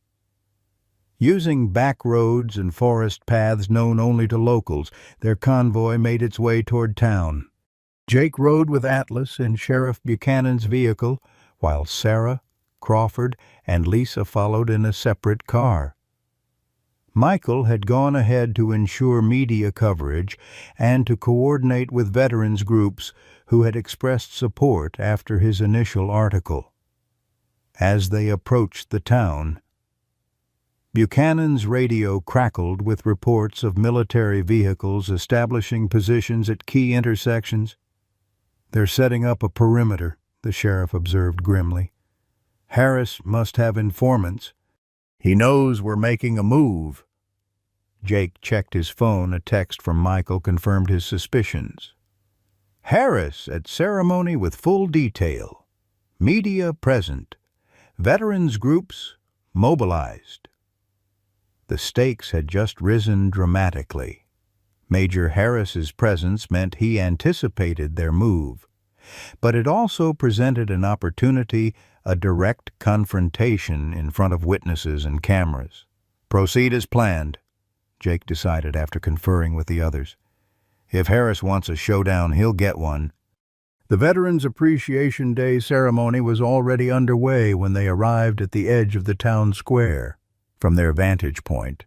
Using back roads and forest paths known only to locals, their convoy made its way toward town. Jake rode with Atlas in Sheriff Buchanan's vehicle, while Sarah, Crawford, and Lisa followed in a separate car. Michael had gone ahead to ensure media coverage and to coordinate with veterans groups who had expressed support after his initial article. As they approached the town, Buchanan's radio crackled with reports of military vehicles establishing positions at key intersections. "They're setting up a perimeter," the sheriff observed grimly. "Harris must have informants. He knows we're making a move." Jake checked his phone. A text from Michael confirmed his suspicions. "Harris at ceremony with full detail. Media present. Veterans groups mobilized." The stakes had just risen dramatically. Major Harris's presence meant he anticipated their move, but it also presented an opportunity, a direct confrontation in front of witnesses and cameras. "Proceed as planned," Jake decided after conferring with the others. "If Harris wants a showdown, he'll get one." The Veterans Appreciation Day ceremony was already underway when they arrived at the edge of the town square. From their vantage point,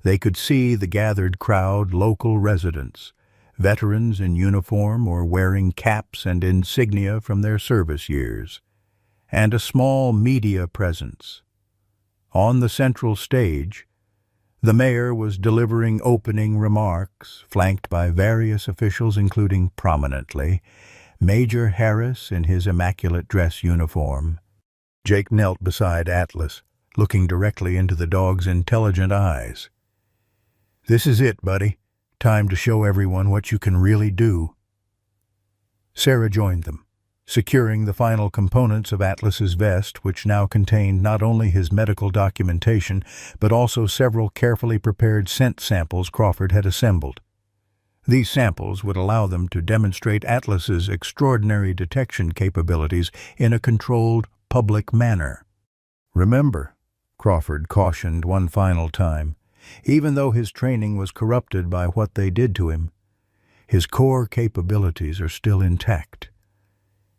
they could see the gathered crowd, local residents, veterans in uniform or wearing caps and insignia from their service years, and a small media presence. On the central stage, the mayor was delivering opening remarks, flanked by various officials, including, prominently, Major Harris in his immaculate dress uniform. Jake knelt beside Atlas, looking directly into the dog's intelligent eyes. "This is it, buddy. Time to show everyone what you can really do." Sarah joined them, securing the final components of Atlas's vest, which now contained not only his medical documentation, but also several carefully prepared scent samples Crawford had assembled. These samples would allow them to demonstrate Atlas's extraordinary detection capabilities in a controlled, public manner. "Remember," Crawford cautioned one final time, "even though his training was corrupted by what they did to him, his core capabilities are still intact.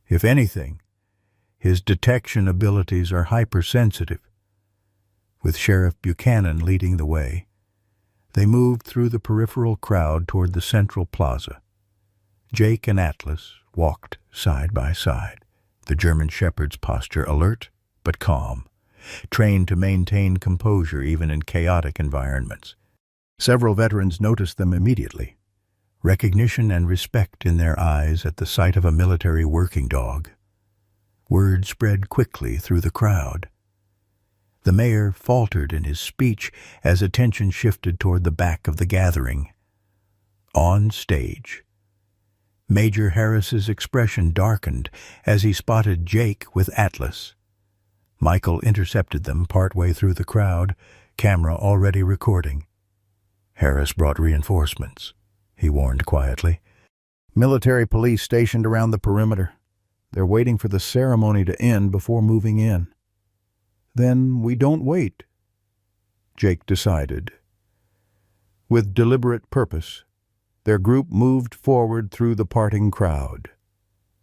If anything, his detection abilities are hypersensitive." With Sheriff Buchanan leading the way, they moved through the peripheral crowd toward the central plaza. Jake and Atlas walked side by side, the German Shepherd's posture alert but calm, trained to maintain composure even in chaotic environments. Several veterans noticed them immediately, recognition and respect in their eyes at the sight of a military working dog. Word spread quickly through the crowd. The mayor faltered in his speech as attention shifted toward the back of the gathering. On stage, Major Harris's expression darkened as he spotted Jake with Atlas. Michael intercepted them partway through the crowd, camera already recording. "Harris brought reinforcements," he warned quietly. "Military police stationed around the perimeter. They're waiting for the ceremony to end before moving in." "Then we don't wait," Jake decided. With deliberate purpose, their group moved forward through the parting crowd.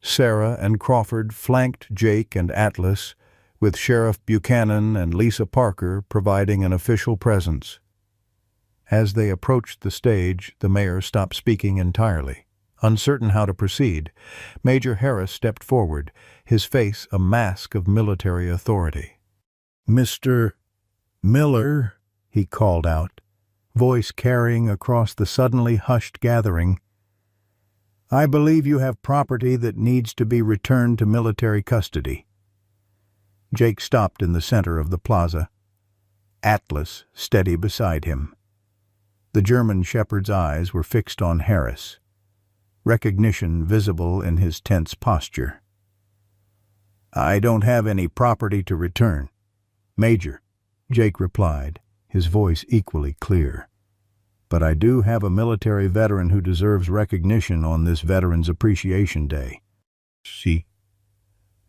Sarah and Crawford flanked Jake and Atlas, with Sheriff Buchanan and Lisa Parker providing an official presence. As they approached the stage, the mayor stopped speaking entirely. Uncertain how to proceed, Major Harris stepped forward, his face a mask of military authority. "Mr. Miller," he called out, voice carrying across the suddenly hushed gathering, "I believe you have property that needs to be returned to military custody." Jake stopped in the center of the plaza, Atlas steady beside him. The German Shepherd's eyes were fixed on Harris, recognition visible in his tense posture. "I don't have any property to return, Major," Jake replied, his voice equally clear. "But I do have a military veteran who deserves recognition on this Veterans Appreciation Day." "See?"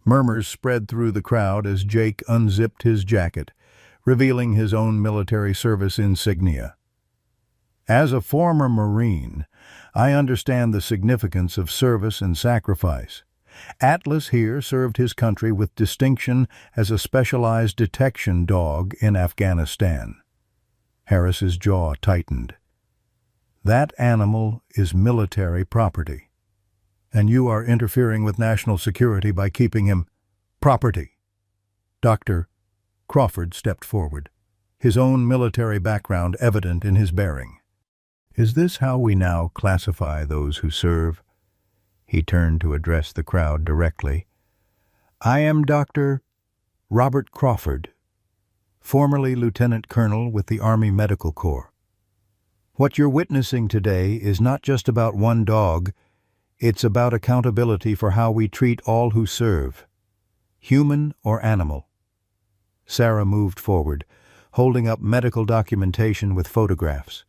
Murmurs spread through the crowd as Jake unzipped his jacket, revealing his own military service insignia. "As a former Marine, I understand the significance of service and sacrifice. Atlas here served his country with distinction as a specialized detection dog in Afghanistan." Harris's jaw tightened. "That animal is military property, and you are interfering with national security by keeping him property." Dr. Crawford stepped forward, his own military background evident in his bearing. "Is this how we now classify those who serve?" He turned to address the crowd directly. "I am Dr. Robert Crawford, formerly Lieutenant Colonel with the Army Medical Corps. What you're witnessing today is not just about one dog, it's about accountability for how we treat all who serve, human or animal." Sarah moved forward, holding up medical documentation with photographs.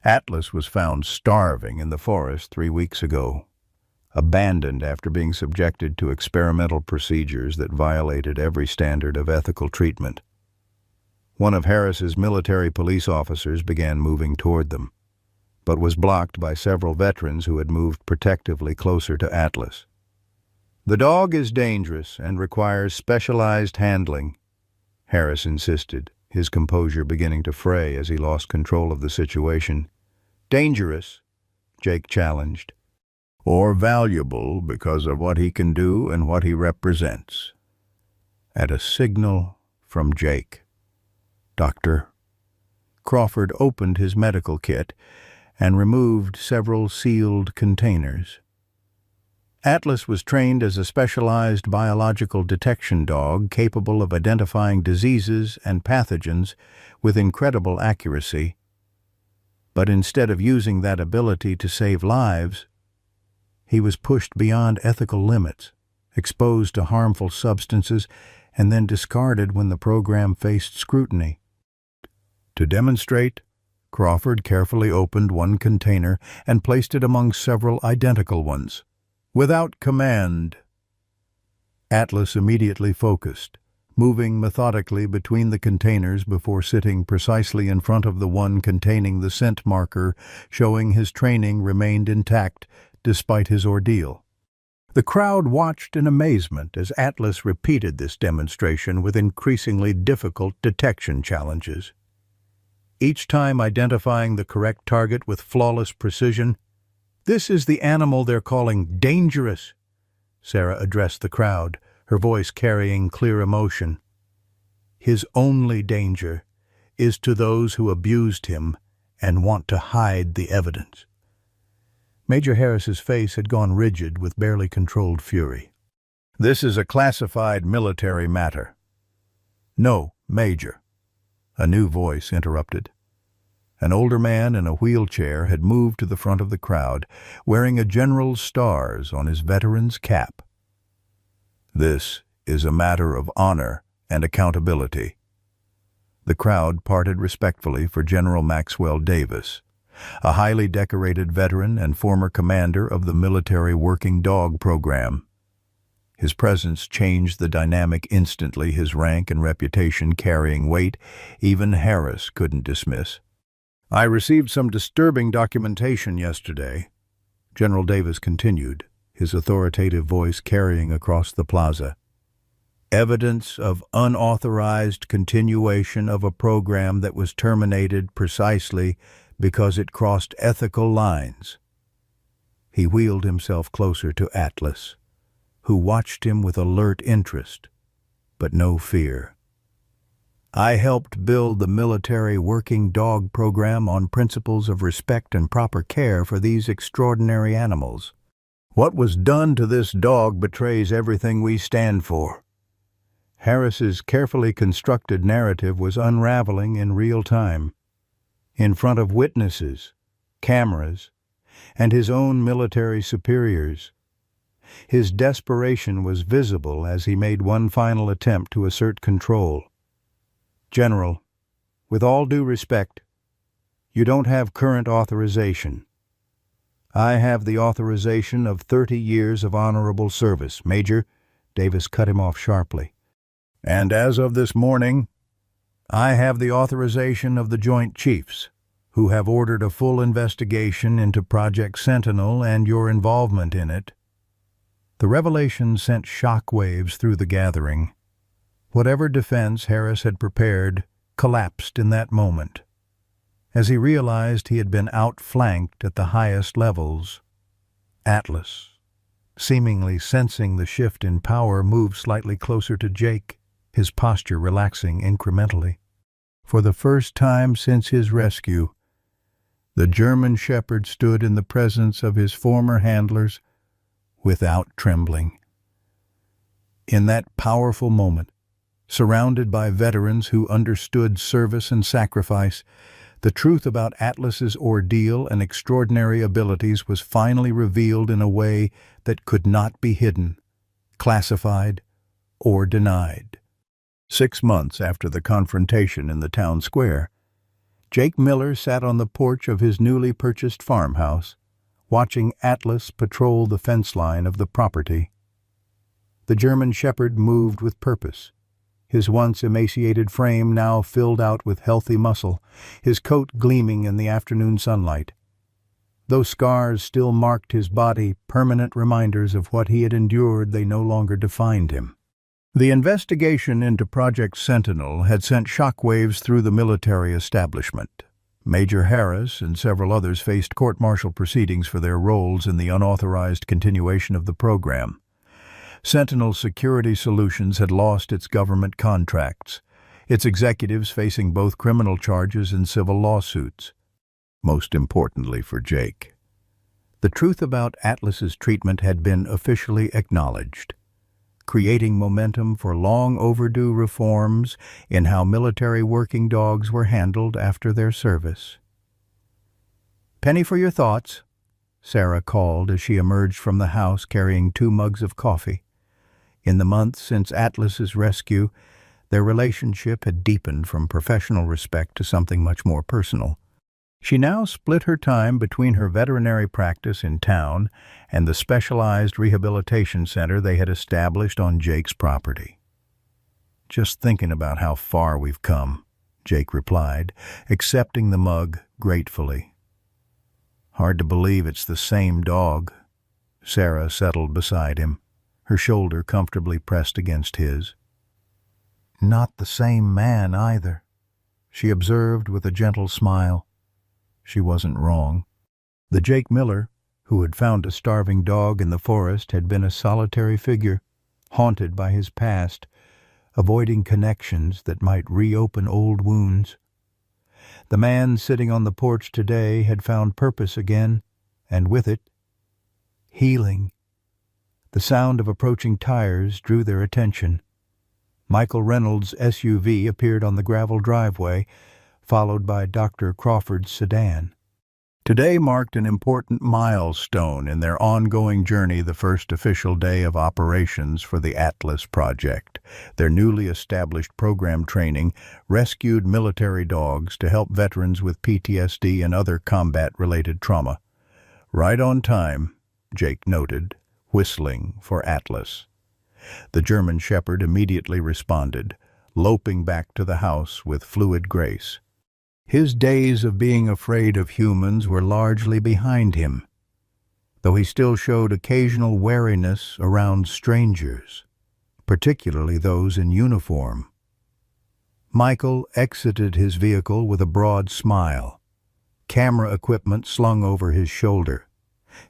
Atlas was found starving in the forest 3 weeks ago, abandoned after being subjected to experimental procedures that violated every standard of ethical treatment. One of Harris's military police officers began moving toward them, but was blocked by several veterans who had moved protectively closer to Atlas. "The dog is dangerous and requires specialized handling," Harris insisted, his composure beginning to fray as he lost control of the situation. "Dangerous?" Jake challenged. "Or valuable because of what he can do and what he represents." At a signal from Jake, "Doctor." Crawford opened his medical kit and removed several sealed containers. Atlas was trained as a specialized biological detection dog capable of identifying diseases and pathogens with incredible accuracy. But instead of using that ability to save lives, he was pushed beyond ethical limits, exposed to harmful substances, and then discarded when the program faced scrutiny. To demonstrate, Crawford carefully opened one container and placed it among several identical ones. Without command, Atlas immediately focused, moving methodically between the containers before sitting precisely in front of the one containing the scent marker, showing his training remained intact despite his ordeal. The crowd watched in amazement as Atlas repeated this demonstration with increasingly difficult detection challenges. Each time identifying the correct target with flawless precision. "This is the animal they're calling dangerous," Sarah addressed the crowd, her voice carrying clear emotion. "His only danger is to those who abused him and want to hide the evidence." Major Harris's face had gone rigid with barely controlled fury. "This is a classified military matter." "No, Major," a new voice interrupted. An older man in a wheelchair had moved to the front of the crowd, wearing a general's stars on his veteran's cap. "This is a matter of honor and accountability." The crowd parted respectfully for General Maxwell Davis, a highly decorated veteran and former commander of the military working dog program. His presence changed the dynamic instantly, his rank and reputation carrying weight even Harris couldn't dismiss. "I received some disturbing documentation yesterday," General Davis continued, his authoritative voice carrying across the plaza. "Evidence of unauthorized continuation of a program that was terminated precisely because it crossed ethical lines." He wheeled himself closer to Atlas, who watched him with alert interest, but no fear. "I helped build the military working dog program on principles of respect and proper care for these extraordinary animals. What was done to this dog betrays everything we stand for." Harris's carefully constructed narrative was unraveling in real time, in front of witnesses, cameras, and his own military superiors. His desperation was visible as he made one final attempt to assert control. "General, with all due respect, you don't have current authorization." "I have the authorization of 30 years of honorable service, Major," Davis cut him off sharply. "And as of this morning, I have the authorization of the Joint Chiefs, who have ordered a full investigation into Project Sentinel and your involvement in it." The revelation sent shockwaves through the gathering. Whatever defense Harris had prepared collapsed in that moment. As he realized he had been outflanked at the highest levels, Atlas, seemingly sensing the shift in power, moved slightly closer to Jake, his posture relaxing incrementally. For the first time since his rescue, the German shepherd stood in the presence of his former handlers without trembling. In that powerful moment, surrounded by veterans who understood service and sacrifice, the truth about Atlas's ordeal and extraordinary abilities was finally revealed in a way that could not be hidden, classified, or denied. 6 months after the confrontation in the town square, Jake Miller sat on the porch of his newly purchased farmhouse, watching Atlas patrol the fence line of the property. The German Shepherd moved with purpose, his once emaciated frame now filled out with healthy muscle, his coat gleaming in the afternoon sunlight. Though scars still marked his body, permanent reminders of what he had endured, they no longer defined him. The investigation into Project Sentinel had sent shockwaves through the military establishment. Major Harris and several others faced court-martial proceedings for their roles in the unauthorized continuation of the program. Sentinel Security Solutions had lost its government contracts, its executives facing both criminal charges and civil lawsuits. Most importantly for Jake, the truth about Atlas's treatment had been officially acknowledged, creating momentum for long overdue reforms in how military working dogs were handled after their service. "Penny for your thoughts," Sarah called as she emerged from the house carrying 2 mugs of coffee. In the months since Atlas's rescue, their relationship had deepened from professional respect to something much more personal. She now split her time between her veterinary practice in town and the specialized rehabilitation center they had established on Jake's property. "Just thinking about how far we've come," Jake replied, accepting the mug gratefully. "Hard to believe it's the same dog." Sarah settled beside him, her shoulder comfortably pressed against his. "Not the same man either," she observed with a gentle smile. She wasn't wrong. The Jake Miller, who had found a starving dog in the forest, had been a solitary figure, haunted by his past, avoiding connections that might reopen old wounds. The man sitting on the porch today had found purpose again, and with it, healing. The sound of approaching tires drew their attention. Michael Reynolds' SUV appeared on the gravel driveway, followed by Dr. Crawford's sedan. Today marked an important milestone in their ongoing journey, the first official day of operations for the Atlas Project. Their newly established program training rescued military dogs to help veterans with PTSD and other combat-related trauma. "Right on time," Jake noted, whistling for Atlas. The German Shepherd immediately responded, loping back to the house with fluid grace. His days of being afraid of humans were largely behind him, though he still showed occasional wariness around strangers, particularly those in uniform. Michael exited his vehicle with a broad smile, camera equipment slung over his shoulder.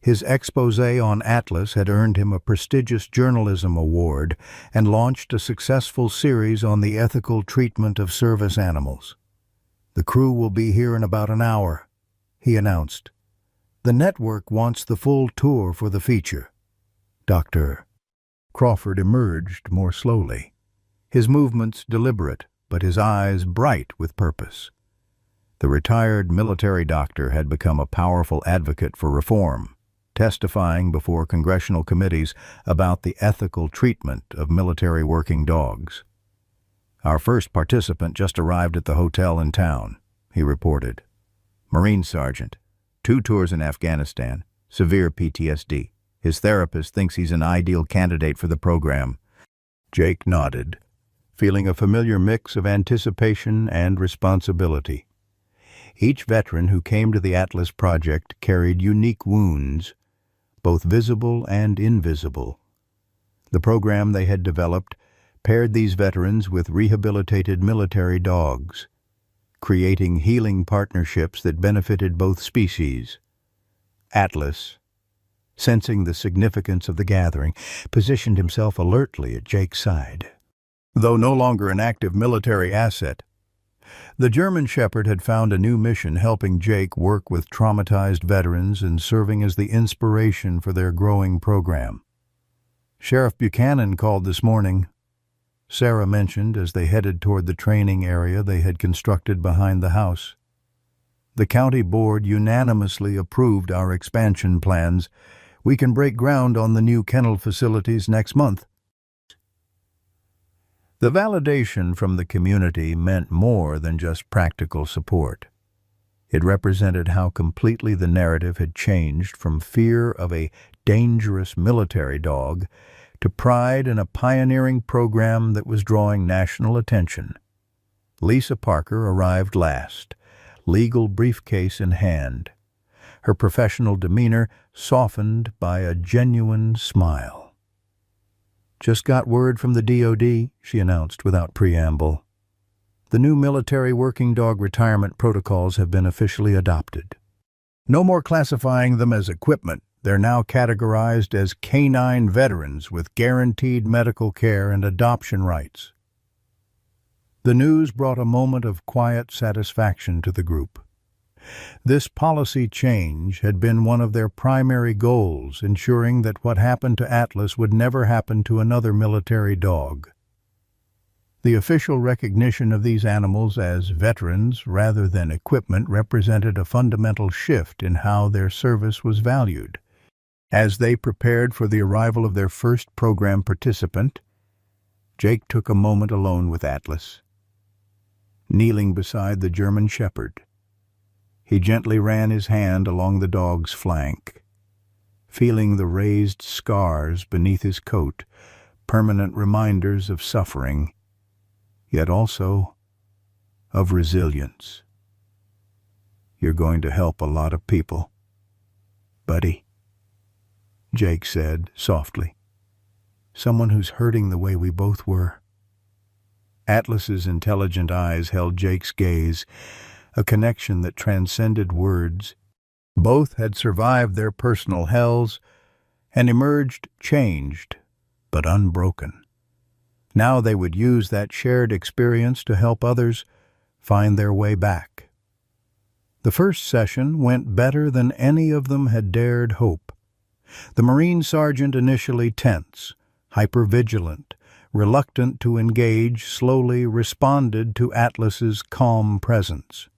His exposé on Atlas had earned him a prestigious journalism award and launched a successful series on the ethical treatment of service animals. "The crew will be here in about an hour," he announced. "The network wants the full tour for the feature." Dr. Crawford emerged more slowly, his movements deliberate, but his eyes bright with purpose. The retired military doctor had become a powerful advocate for reform, testifying before congressional committees about the ethical treatment of military working dogs. "Our first participant just arrived at the hotel in town," he reported. "Marine Sergeant, 2 tours in Afghanistan, severe PTSD. His therapist thinks he's an ideal candidate for the program." Jake nodded, feeling a familiar mix of anticipation and responsibility. Each veteran who came to the Atlas Project carried unique wounds, both visible and invisible. The program they had developed paired these veterans with rehabilitated military dogs, creating healing partnerships that benefited both species. Atlas, sensing the significance of the gathering, positioned himself alertly at Jake's side. Though no longer an active military asset, the German Shepherd had found a new mission, helping Jake work with traumatized veterans and serving as the inspiration for their growing program. "Sheriff Buchanan called this morning," Sarah mentioned as they headed toward the training area they had constructed behind the house. "The county board unanimously approved our expansion plans. We can break ground on the new kennel facilities next month." The validation from the community meant more than just practical support. It represented how completely the narrative had changed from fear of a dangerous military dog to pride in a pioneering program that was drawing national attention. Lisa Parker arrived last, legal briefcase in hand, her professional demeanor softened by a genuine smile. "Just got word from the DoD," she announced without preamble. "The new military working dog retirement protocols have been officially adopted. No more classifying them as equipment. They're now categorized as canine veterans with guaranteed medical care and adoption rights." The news brought a moment of quiet satisfaction to the group. This policy change had been one of their primary goals, ensuring that what happened to Atlas would never happen to another military dog. The official recognition of these animals as veterans rather than equipment represented a fundamental shift in how their service was valued. As they prepared for the arrival of their first program participant, Jake took a moment alone with Atlas. Kneeling beside the German Shepherd, he gently ran his hand along the dog's flank, feeling the raised scars beneath his coat, permanent reminders of suffering, yet also of resilience. "You're going to help a lot of people, buddy," Jake said softly. "Someone who's hurting the way we both were." Atlas's intelligent eyes held Jake's gaze, a connection that transcended words. Both had survived their personal hells and emerged changed, but unbroken. Now they would use that shared experience to help others find their way back. The first session went better than any of them had dared hope. The Marine sergeant, initially tense, hypervigilant, reluctant to engage, slowly responded to Atlas's calm presence.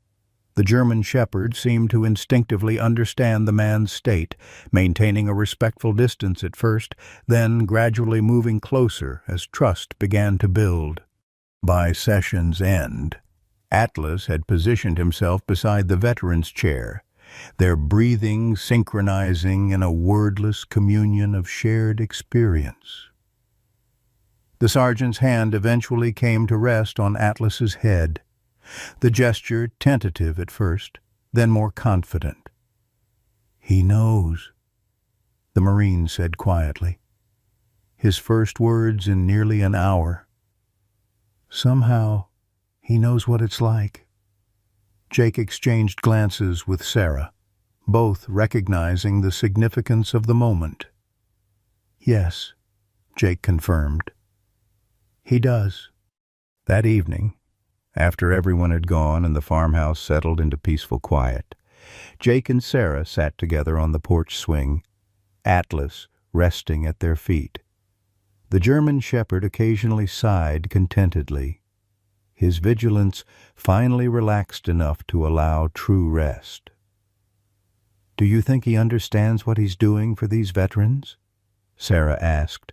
The German Shepherd seemed to instinctively understand the man's state, maintaining a respectful distance at first, then gradually moving closer as trust began to build. By session's end, Atlas had positioned himself beside the veteran's chair, their breathing synchronizing in a wordless communion of shared experience. The sergeant's hand eventually came to rest on Atlas's head, the gesture tentative at first, then more confident. "He knows," the Marine said quietly, his first words in nearly an hour. "Somehow, he knows what it's like." Jake exchanged glances with Sarah, both recognizing the significance of the moment. "Yes," Jake confirmed. "He does." That evening, after everyone had gone and the farmhouse settled into peaceful quiet, Jake and Sarah sat together on the porch swing, Atlas resting at their feet. The German Shepherd occasionally sighed contentedly, his vigilance finally relaxed enough to allow true rest. "Do you think he understands what he's doing for these veterans?" Sarah asked,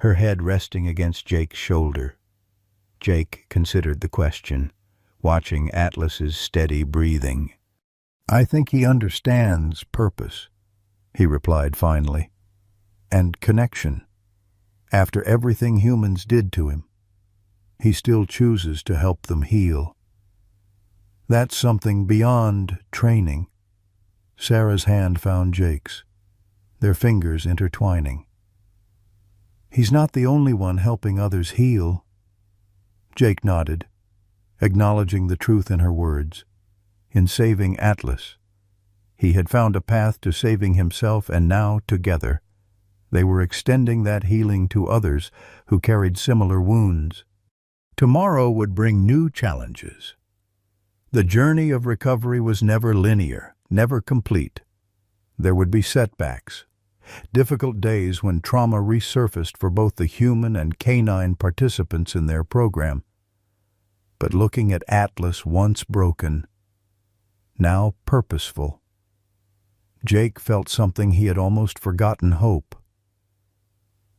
her head resting against Jake's shoulder. Jake considered the question, watching Atlas's steady breathing. "I think he understands purpose," he replied finally, "and connection. After everything humans did to him, he still chooses to help them heal. That's something beyond training." Sarah's hand found Jake's, their fingers intertwining. "He's not the only one helping others heal." Jake nodded, acknowledging the truth in her words. In saving Atlas, he had found a path to saving himself, and now, together, they were extending that healing to others who carried similar wounds. Tomorrow would bring new challenges. The journey of recovery was never linear, never complete. There would be setbacks, difficult days when trauma resurfaced for both the human and canine participants in their program. But looking at Atlas once broken, now purposeful, Jake felt something he had almost forgotten: hope.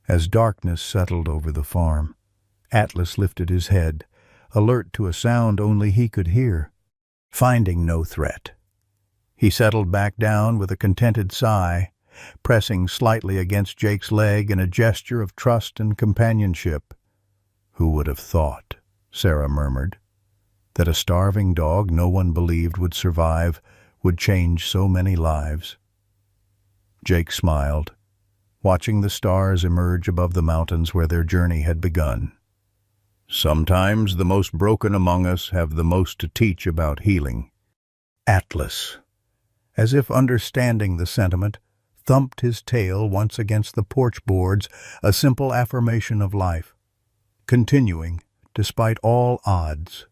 As darkness settled over the farm, Atlas lifted his head, alert to a sound only he could hear. Finding no threat, He settled back down with a contented sigh, pressing slightly against Jake's leg in a gesture of trust and companionship. "Who would have thought," Sarah murmured, "that a starving dog no one believed would survive would change so many lives?" Jake smiled, watching the stars emerge above the mountains where their journey had begun. "Sometimes the most broken among us have the most to teach about healing." Atlas, as if understanding the sentiment, thumped his tail once against the porch boards, a simple affirmation of life, continuing despite all odds.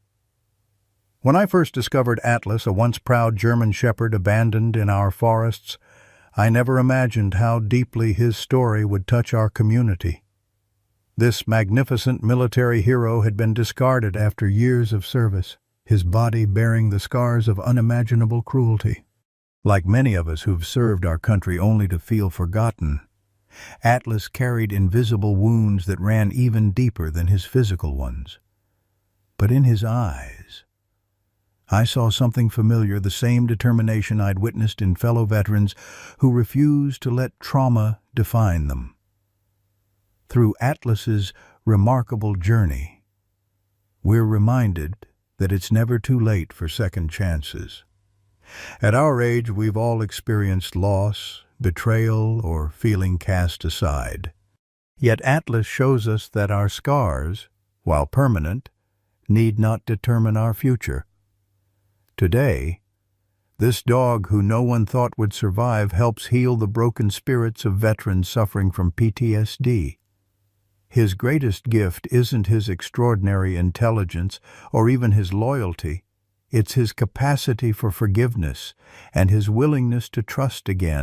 When I first discovered Atlas, a once proud German shepherd abandoned in our forests, I never imagined how deeply his story would touch our community. This magnificent military hero had been discarded after years of service, his body bearing the scars of unimaginable cruelty. Like many of us who've served our country only to feel forgotten, Atlas carried invisible wounds that ran even deeper than his physical ones. But in his eyes, I saw something familiar, the same determination I'd witnessed in fellow veterans who refused to let trauma define them. Through Atlas's remarkable journey, we're reminded that it's never too late for second chances. At our age, we've all experienced loss, betrayal, or feeling cast aside. Yet Atlas shows us that our scars, while permanent, need not determine our future. Today, this dog who no one thought would survive helps heal the broken spirits of veterans suffering from PTSD. His greatest gift isn't his extraordinary intelligence or even his loyalty. It's his capacity for forgiveness and his willingness to trust again.